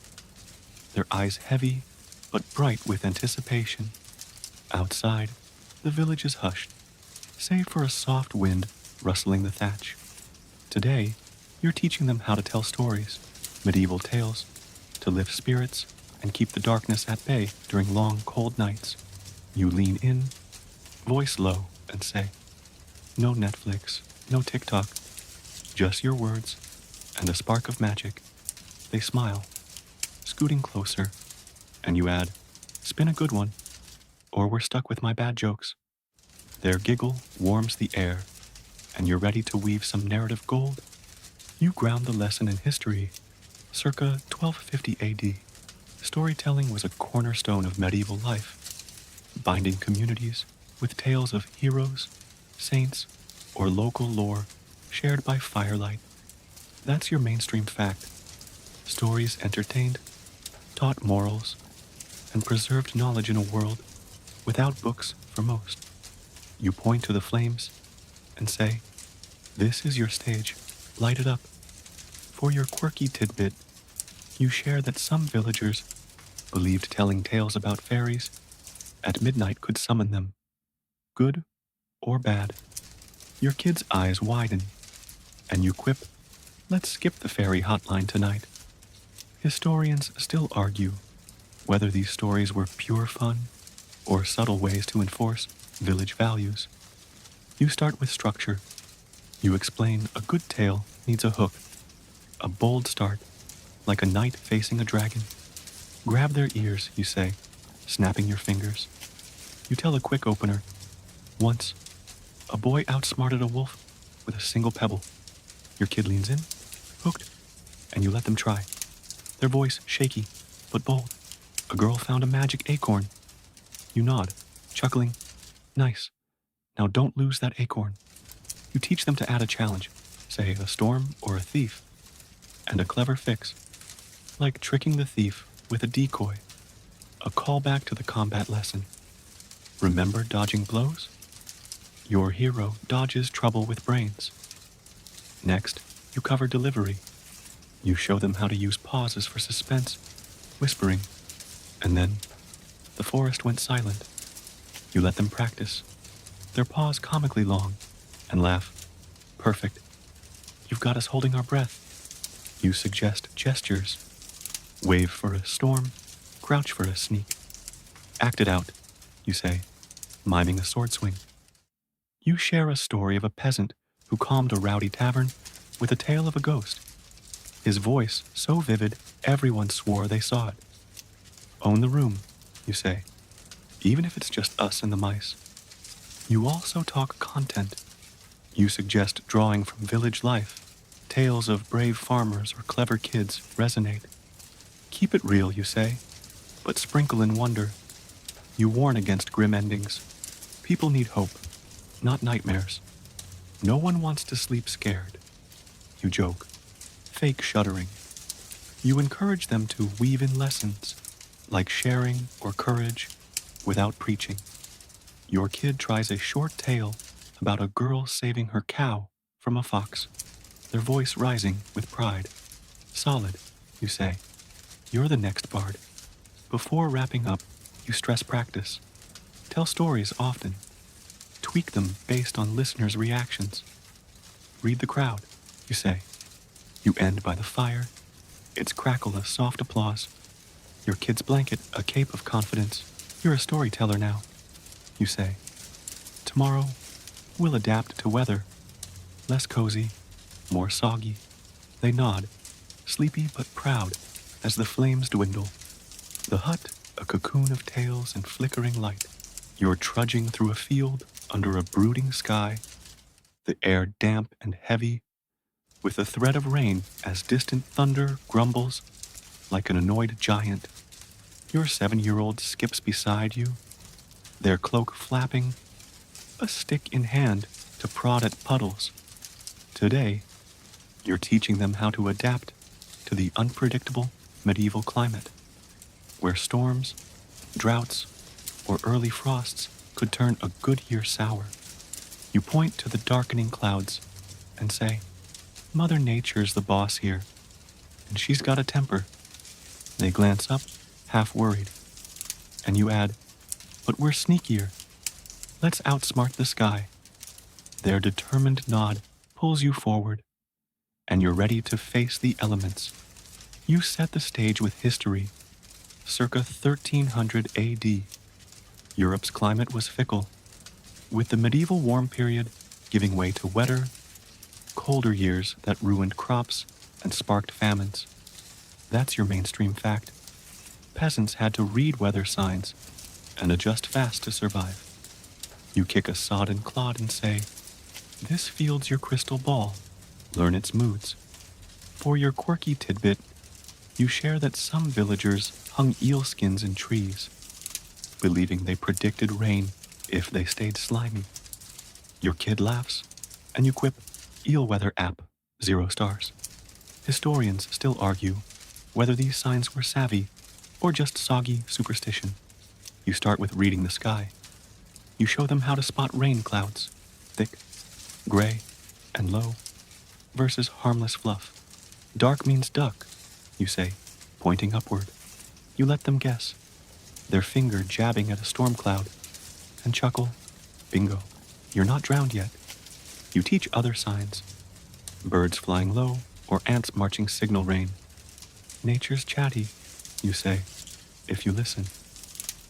their eyes heavy but bright with anticipation. Outside, the village is hushed, save for a soft wind rustling the thatch. Today, you're teaching them how to tell stories, medieval tales, to lift spirits and keep the darkness at bay during long, cold nights. You lean in, voice low, and say, no Netflix, no TikTok, just your words and a spark of magic. They smile, scooting closer, and you add, spin a good one, or we're stuck with my bad jokes. Their giggle warms the air, and you're ready to weave some narrative gold. You ground the lesson in history, circa 1250 AD. Storytelling was a cornerstone of medieval life, binding communities with tales of heroes, saints, or local lore shared by firelight. That's your mainstream fact. Stories entertained, taught morals, and preserved knowledge in a world without books for most. You point to the flames and say, this is your stage, light it up. For your quirky tidbit, you share that some villagers believed telling tales about fairies at midnight could summon them, good or bad. Your kids' eyes widen, and you quip, let's skip the fairy hotline tonight. Historians still argue whether these stories were pure fun or subtle ways to enforce village values. You start with structure. You explain a good tale needs a hook, a bold start, like a knight facing a dragon. Grab their ears, you say, snapping your fingers. You tell a quick opener. Once, a boy outsmarted a wolf with a single pebble. Your kid leans in, hooked, and you let them try. Their voice shaky, but bold. A girl found a magic acorn. You nod, chuckling. Nice. Now don't lose that acorn. You teach them to add a challenge, say a storm or a thief, and a clever fix, like tricking the thief with a decoy, a callback to the combat lesson. Remember dodging blows? Your hero dodges trouble with brains. Next, you cover delivery. You show them how to use pauses for suspense, whispering, and then the forest went silent. You let them practice. Their pause comically long, and laugh. Perfect. You've got us holding our breath. You suggest gestures. Wave for a storm, crouch for a sneak. Act it out, you say, miming a sword swing. You share a story of a peasant who calmed a rowdy tavern with a tale of a ghost. His voice so vivid, everyone swore they saw it. Own the room, you say. even if it's just us and the mice. You also talk content. You suggest drawing from village life. Tales of brave farmers or clever kids resonate. Keep it real, you say, but sprinkle in wonder. You warn against grim endings. People need hope, not nightmares. No one wants to sleep scared. You joke, fake shuddering. You encourage them to weave in lessons, like sharing or courage, without preaching. Your kid tries a short tale about a girl saving her cow from a fox, their voice rising with pride. Solid, you say. You're the next bard. Before wrapping up, you stress practice. Tell stories often. Tweak them based on listeners' reactions. Read the crowd, you say. You end by the fire. Its crackle a soft applause. Your kid's blanket a cape of confidence. You're a storyteller now, you say. Tomorrow, we'll adapt to weather. Less cozy, more soggy. They nod, sleepy but proud, as the flames dwindle. The hut, a cocoon of tales and flickering light. You're trudging through a field under a brooding sky, the air damp and heavy, with a threat of rain as distant thunder grumbles like an annoyed giant. Your 7-year-old skips beside you, their cloak flapping, a stick in hand to prod at puddles. Today, you're teaching them how to adapt to the unpredictable medieval climate, where storms, droughts, or early frosts could turn a good year sour. You point to the darkening clouds and say, Mother Nature's the boss here, and she's got a temper. They glance up, half worried, and you add, but we're sneakier. Let's outsmart the sky. Their determined nod pulls you forward, and you're ready to face the elements. You set the stage with history. Circa 1300 AD, Europe's climate was fickle, with the medieval warm period giving way to wetter, colder years that ruined crops and sparked famines. That's your mainstream fact. Peasants had to read weather signs and adjust fast to survive. You kick a sodden clod and say, this field's your crystal ball. Learn its moods. For your quirky tidbit, you share that some villagers hung eel skins in trees, believing they predicted rain if they stayed slimy. Your kid laughs, and you quip, eel weather app, 0 stars. Historians still argue whether these signs were savvy or just soggy superstition. You start with reading the sky. You show them how to spot rain clouds, thick, gray, and low, versus harmless fluff. Dark means duck, you say, pointing upward. You let them guess, their finger jabbing at a storm cloud, and chuckle, bingo, you're not drowned yet. You teach other signs, birds flying low or ants marching signal rain. Nature's chatty, you say, if you listen.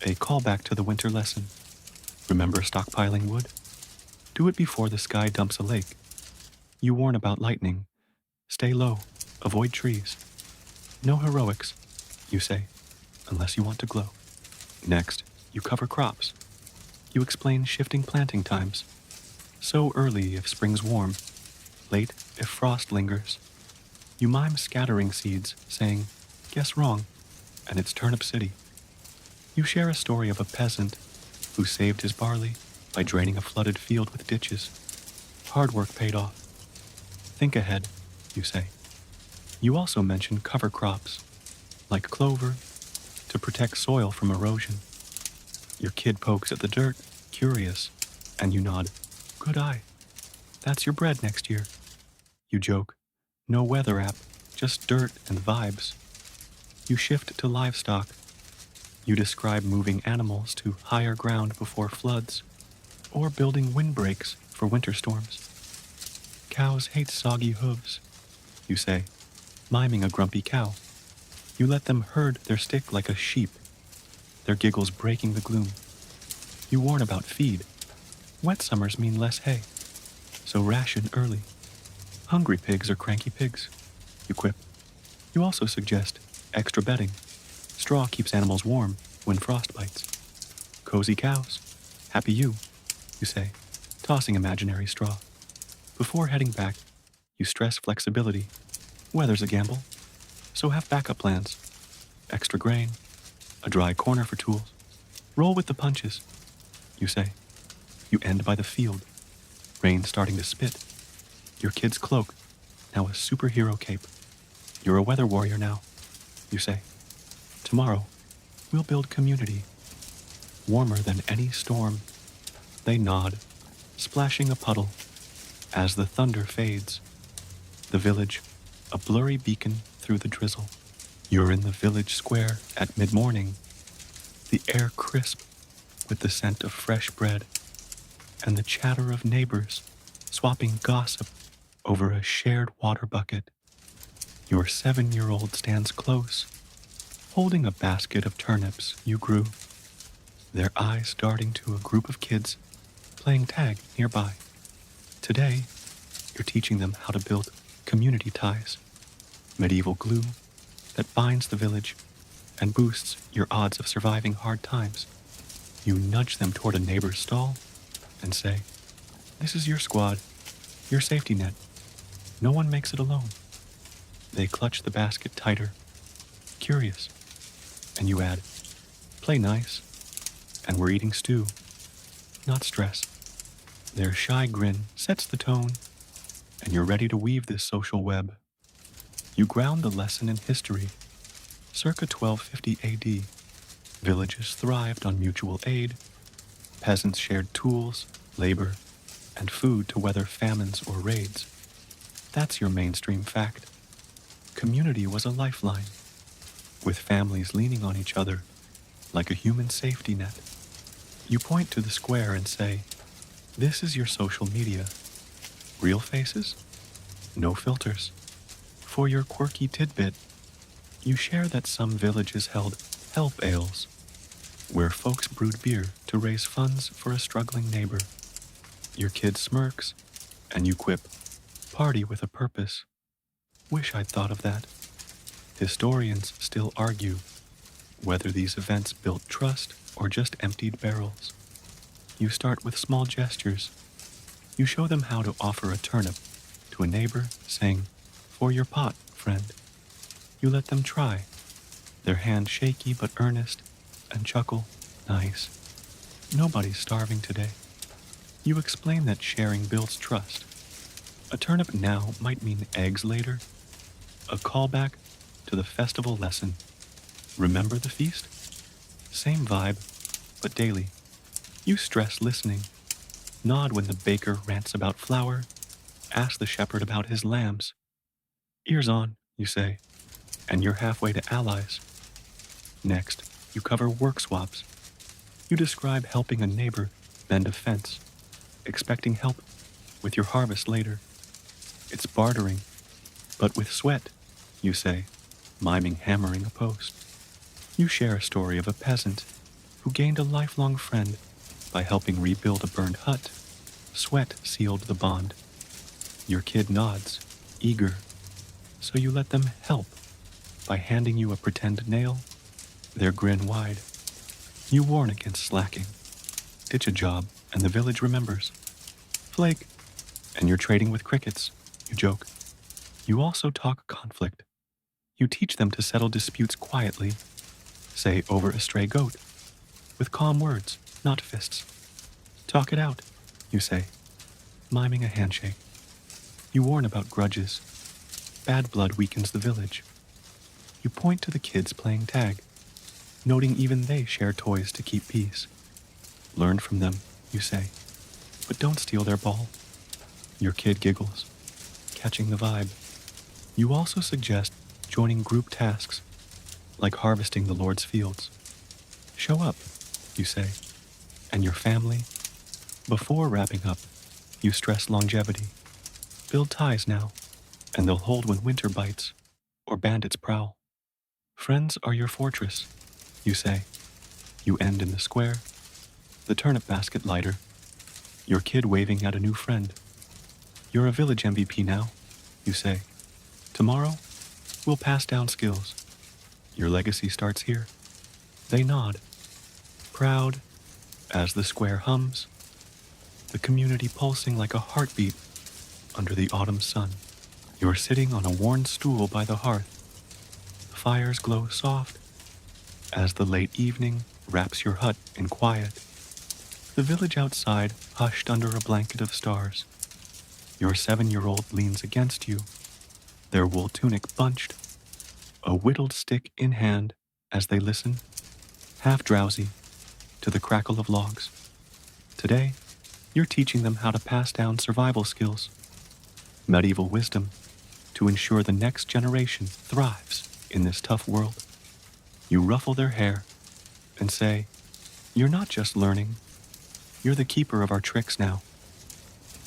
A callback to the winter lesson. Remember stockpiling wood? Do it before the sky dumps a lake. You warn about lightning. Stay low, avoid trees. No heroics, you say, unless you want to glow. Next, you cover crops. You explain shifting planting times. Sow early if spring's warm, late if frost lingers. You mime scattering seeds, saying, guess wrong, and it's turnip city. You share a story of a peasant who saved his barley by draining a flooded field with ditches. Hard work paid off. Think ahead, you say. You also mention cover crops, like clover, to protect soil from erosion. Your kid pokes at the dirt, curious, and you nod. Good eye. That's your bread next year. You joke. No weather app, just dirt and vibes. You shift to livestock. You describe moving animals to higher ground before floods, or building windbreaks for winter storms. Cows hate soggy hooves, you say, miming a grumpy cow. You let them herd their stick like a sheep, their giggles breaking the gloom. You warn about feed. Wet summers mean less hay, so ration early. Hungry pigs are cranky pigs, you quip. You also suggest extra bedding. Straw keeps animals warm when frost bites. Cozy cows. Happy you say, tossing imaginary straw. Before heading back, you stress flexibility. Weather's a gamble, so have backup plans. Extra grain, a dry corner for tools. Roll with the punches, you say. You end by the field, rain starting to spit. Your kid's cloak, now a superhero cape. You're a weather warrior now, you say. Tomorrow, we'll build community, warmer than any storm. They nod, splashing a puddle. As the thunder fades, the village, a blurry beacon through the drizzle. You're in the village square at mid-morning, the air crisp with the scent of fresh bread and the chatter of neighbors swapping gossip over a shared water bucket. Your 7-year-old stands close, holding a basket of turnips you grew, their eyes darting to a group of kids playing tag nearby. Today, you're teaching them how to build community ties, medieval glue that binds the village and boosts your odds of surviving hard times. You nudge them toward a neighbor's stall and say, "This is your squad, your safety net. No one makes it alone." They clutch the basket tighter, curious, and you add, "Play nice, and we're eating stew, not stress." Their shy grin sets the tone, and you're ready to weave this social web. You ground the lesson in history. Circa 1250 AD, villages thrived on mutual aid. Peasants shared tools, labor, and food to weather famines or raids. That's your mainstream fact. Community was a lifeline, with families leaning on each other like a human safety net. You point to the square and say, "This is your social media. Real faces? No filters." For your quirky tidbit, you share that some villages held help ales, where folks brewed beer to raise funds for a struggling neighbor. Your kid smirks, and you quip, "Party with a purpose. Wish I'd thought of that." Historians still argue whether these events built trust or just emptied barrels. You start with small gestures. You show them how to offer a turnip to a neighbor, saying, "For your pot, friend." You let them try, their hand shaky but earnest, and chuckle, "Nice. Nobody's starving today." You explain that sharing builds trust. A turnip now might mean eggs later, a callback to the festival lesson. Remember the feast? Same vibe, but daily. You stress listening. Nod when the baker rants about flour. Ask the shepherd about his lambs. "Ears on," you say, and you're halfway to allies. Next, you cover work swaps. You describe helping a neighbor mend a fence, expecting help with your harvest later. It's bartering, but with sweat, you say, miming hammering a post. You share a story of a peasant who gained a lifelong friend by helping rebuild a burned hut. Sweat sealed the bond. Your kid nods, eager, so you let them help by handing you a pretend nail, their grin wide. You warn against slacking. Ditch a job, and the village remembers. Flake, and you're trading with crickets, you joke. You also talk conflict. You teach them to settle disputes quietly, say over a stray goat, with calm words, not fists. Talk it out, you say, miming a handshake. You warn about grudges. Bad blood weakens the village. You point to the kids playing tag, noting even they share toys to keep peace. Learn from them, you say, but don't steal their ball. Your kid giggles, catching the vibe. You also suggest joining group tasks, like harvesting the Lord's fields. Show up, you say, and your family. Before wrapping up, you stress longevity. Build ties now, and they'll hold when winter bites or bandits prowl. Friends are your fortress, you say. You end in the square, the turnip basket lighter, your kid waving at a new friend. You're a village MVP now, you say. Tomorrow, we'll pass down skills. Your legacy starts here. They nod, proud As the square hums, the community pulsing like a heartbeat under the autumn sun. You're sitting on a worn stool by the hearth. The fires glow soft as the late evening wraps your hut in quiet. The village outside hushed under a blanket of stars. Your 7-year-old leans against you, their wool tunic bunched, a whittled stick in hand as they listen, half drowsy, to the crackle of logs. Today, you're teaching them how to pass down survival skills, medieval wisdom, to ensure the next generation thrives in this tough world. You ruffle their hair and say, "You're not just learning, you're the keeper of our tricks now."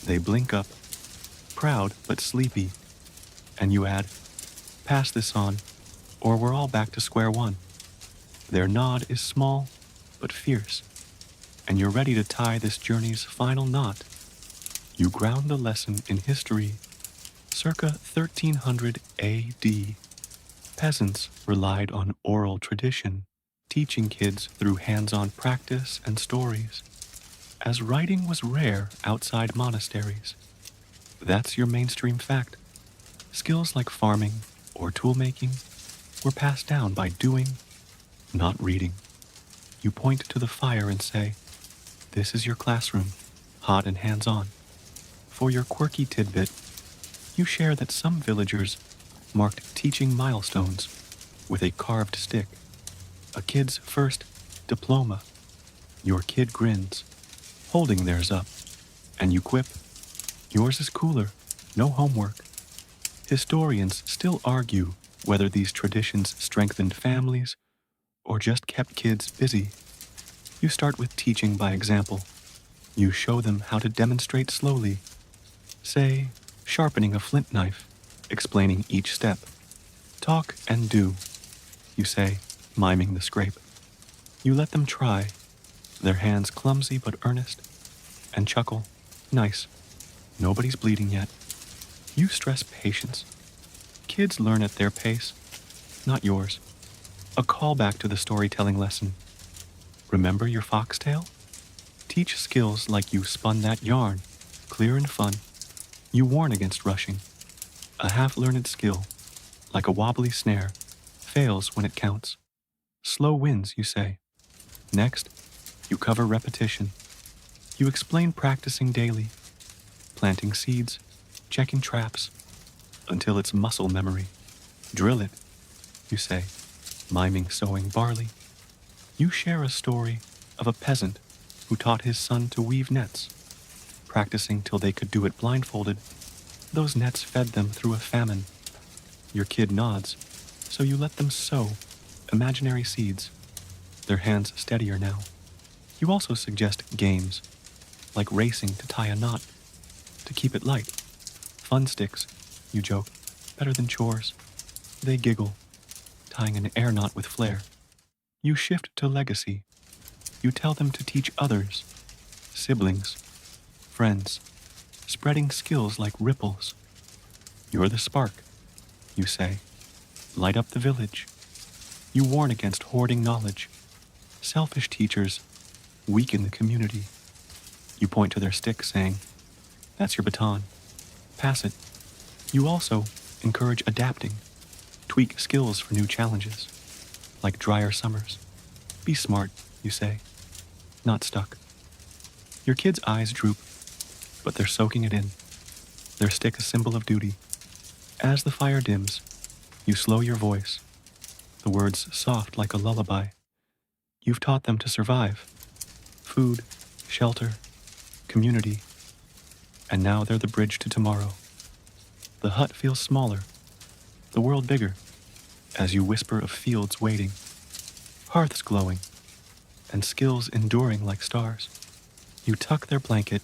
They blink up, proud but sleepy, and you add, "Pass this on, or we're all back to square one." Their nod is small but fierce, and you're ready to tie this journey's final knot. You ground the lesson in history, circa 1300 AD. Peasants relied on oral tradition, teaching kids through hands-on practice and stories, as writing was rare outside monasteries. That's your mainstream fact. Skills like farming or toolmaking were passed down by doing, not reading. You point to the fire and say, "This is your classroom, hot and hands-on." For your quirky tidbit, you share that some villagers marked teaching milestones with a carved stick, a kid's first diploma. Your kid grins, holding theirs up, and you quip, "Yours is cooler, no homework." Historians still argue whether these traditions strengthened families or just kept kids busy. You start with teaching by example. You show them how to demonstrate slowly, say, sharpening a flint knife, explaining each step. "Talk and do," you say, miming the scrape. You let them try, their hands clumsy but earnest, and chuckle, "Nice, nobody's bleeding yet." You stress patience. Kids learn at their pace, not yours. A callback to the storytelling lesson. Remember your foxtail? Teach skills like you spun that yarn, clear and fun. You warn against rushing. A half-learned skill, like a wobbly snare, fails when it counts. Slow wins, you say. Next, you cover repetition. You explain practicing daily, planting seeds, checking traps, until it's muscle memory. Drill it, you say, miming sowing barley. You share a story of a peasant who taught his son to weave nets. Practicing till they could do it blindfolded, those nets fed them through a famine. Your kid nods, so you let them sow imaginary seeds, their hands steadier now. You also suggest games, like racing to tie a knot, to keep it light. "Fun sticks," you joke, "better than chores." They giggle, tying an air knot with flair. You shift to legacy. You tell them to teach others, siblings, friends, spreading skills like ripples. "You're the spark," you say. "Light up the village." You warn against hoarding knowledge. Selfish teachers weaken the community. You point to their stick, saying, "That's your baton. Pass it." You also encourage adapting, tweak skills for new challenges, like drier summers. "Be smart," you say, "not stuck." Your kids' eyes droop, but they're soaking it in. Their stick a symbol of duty. As the fire dims, you slow your voice, the words soft like a lullaby. You've taught them to survive. Food, shelter, community. And now they're the bridge to tomorrow. The hut feels smaller, the world bigger, as you whisper of fields waiting, hearths glowing, and skills enduring like stars. You tuck their blanket,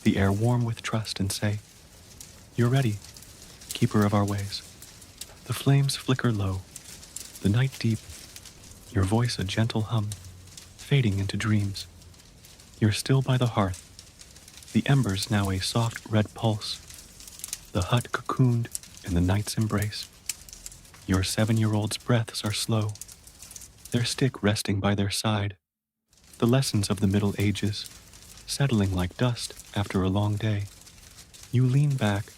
the air warm with trust, and say, "You're ready, keeper of our ways." The flames flicker low, the night deep, your voice a gentle hum, fading into dreams. You're still by the hearth, the embers now a soft red pulse, the hut cocooned in the night's embrace. Your 7-year-old's breaths are slow, their stick resting by their side. the lessons of the Middle Ages, settling like dust after a long day. You lean back,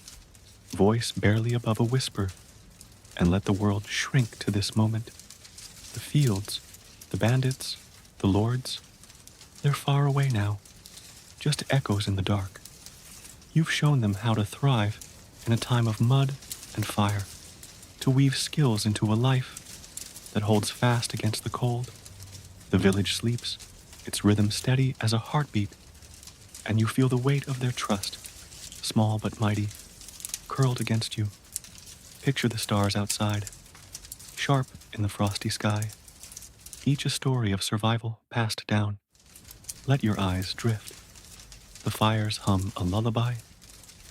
voice barely above a whisper, and let the world shrink to this moment. The fields, the bandits, the lords, they're far away now, just echoes in the dark. You've shown them how to thrive in a time of mud and fire, to weave skills into a life that holds fast against the cold. The village sleeps, its rhythm steady as a heartbeat, and you feel the weight of their trust, small but mighty, curled against you. Picture the stars outside, sharp in the frosty sky, each a story of survival passed down. Let your eyes drift. The fires hum a lullaby,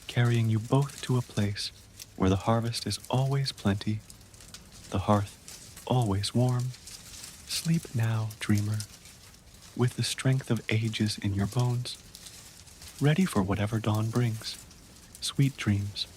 carrying you both to a place where the harvest is always plenty, the hearth always warm. Sleep now, dreamer, with the strength of ages in your bones, ready for whatever dawn brings. Sweet dreams.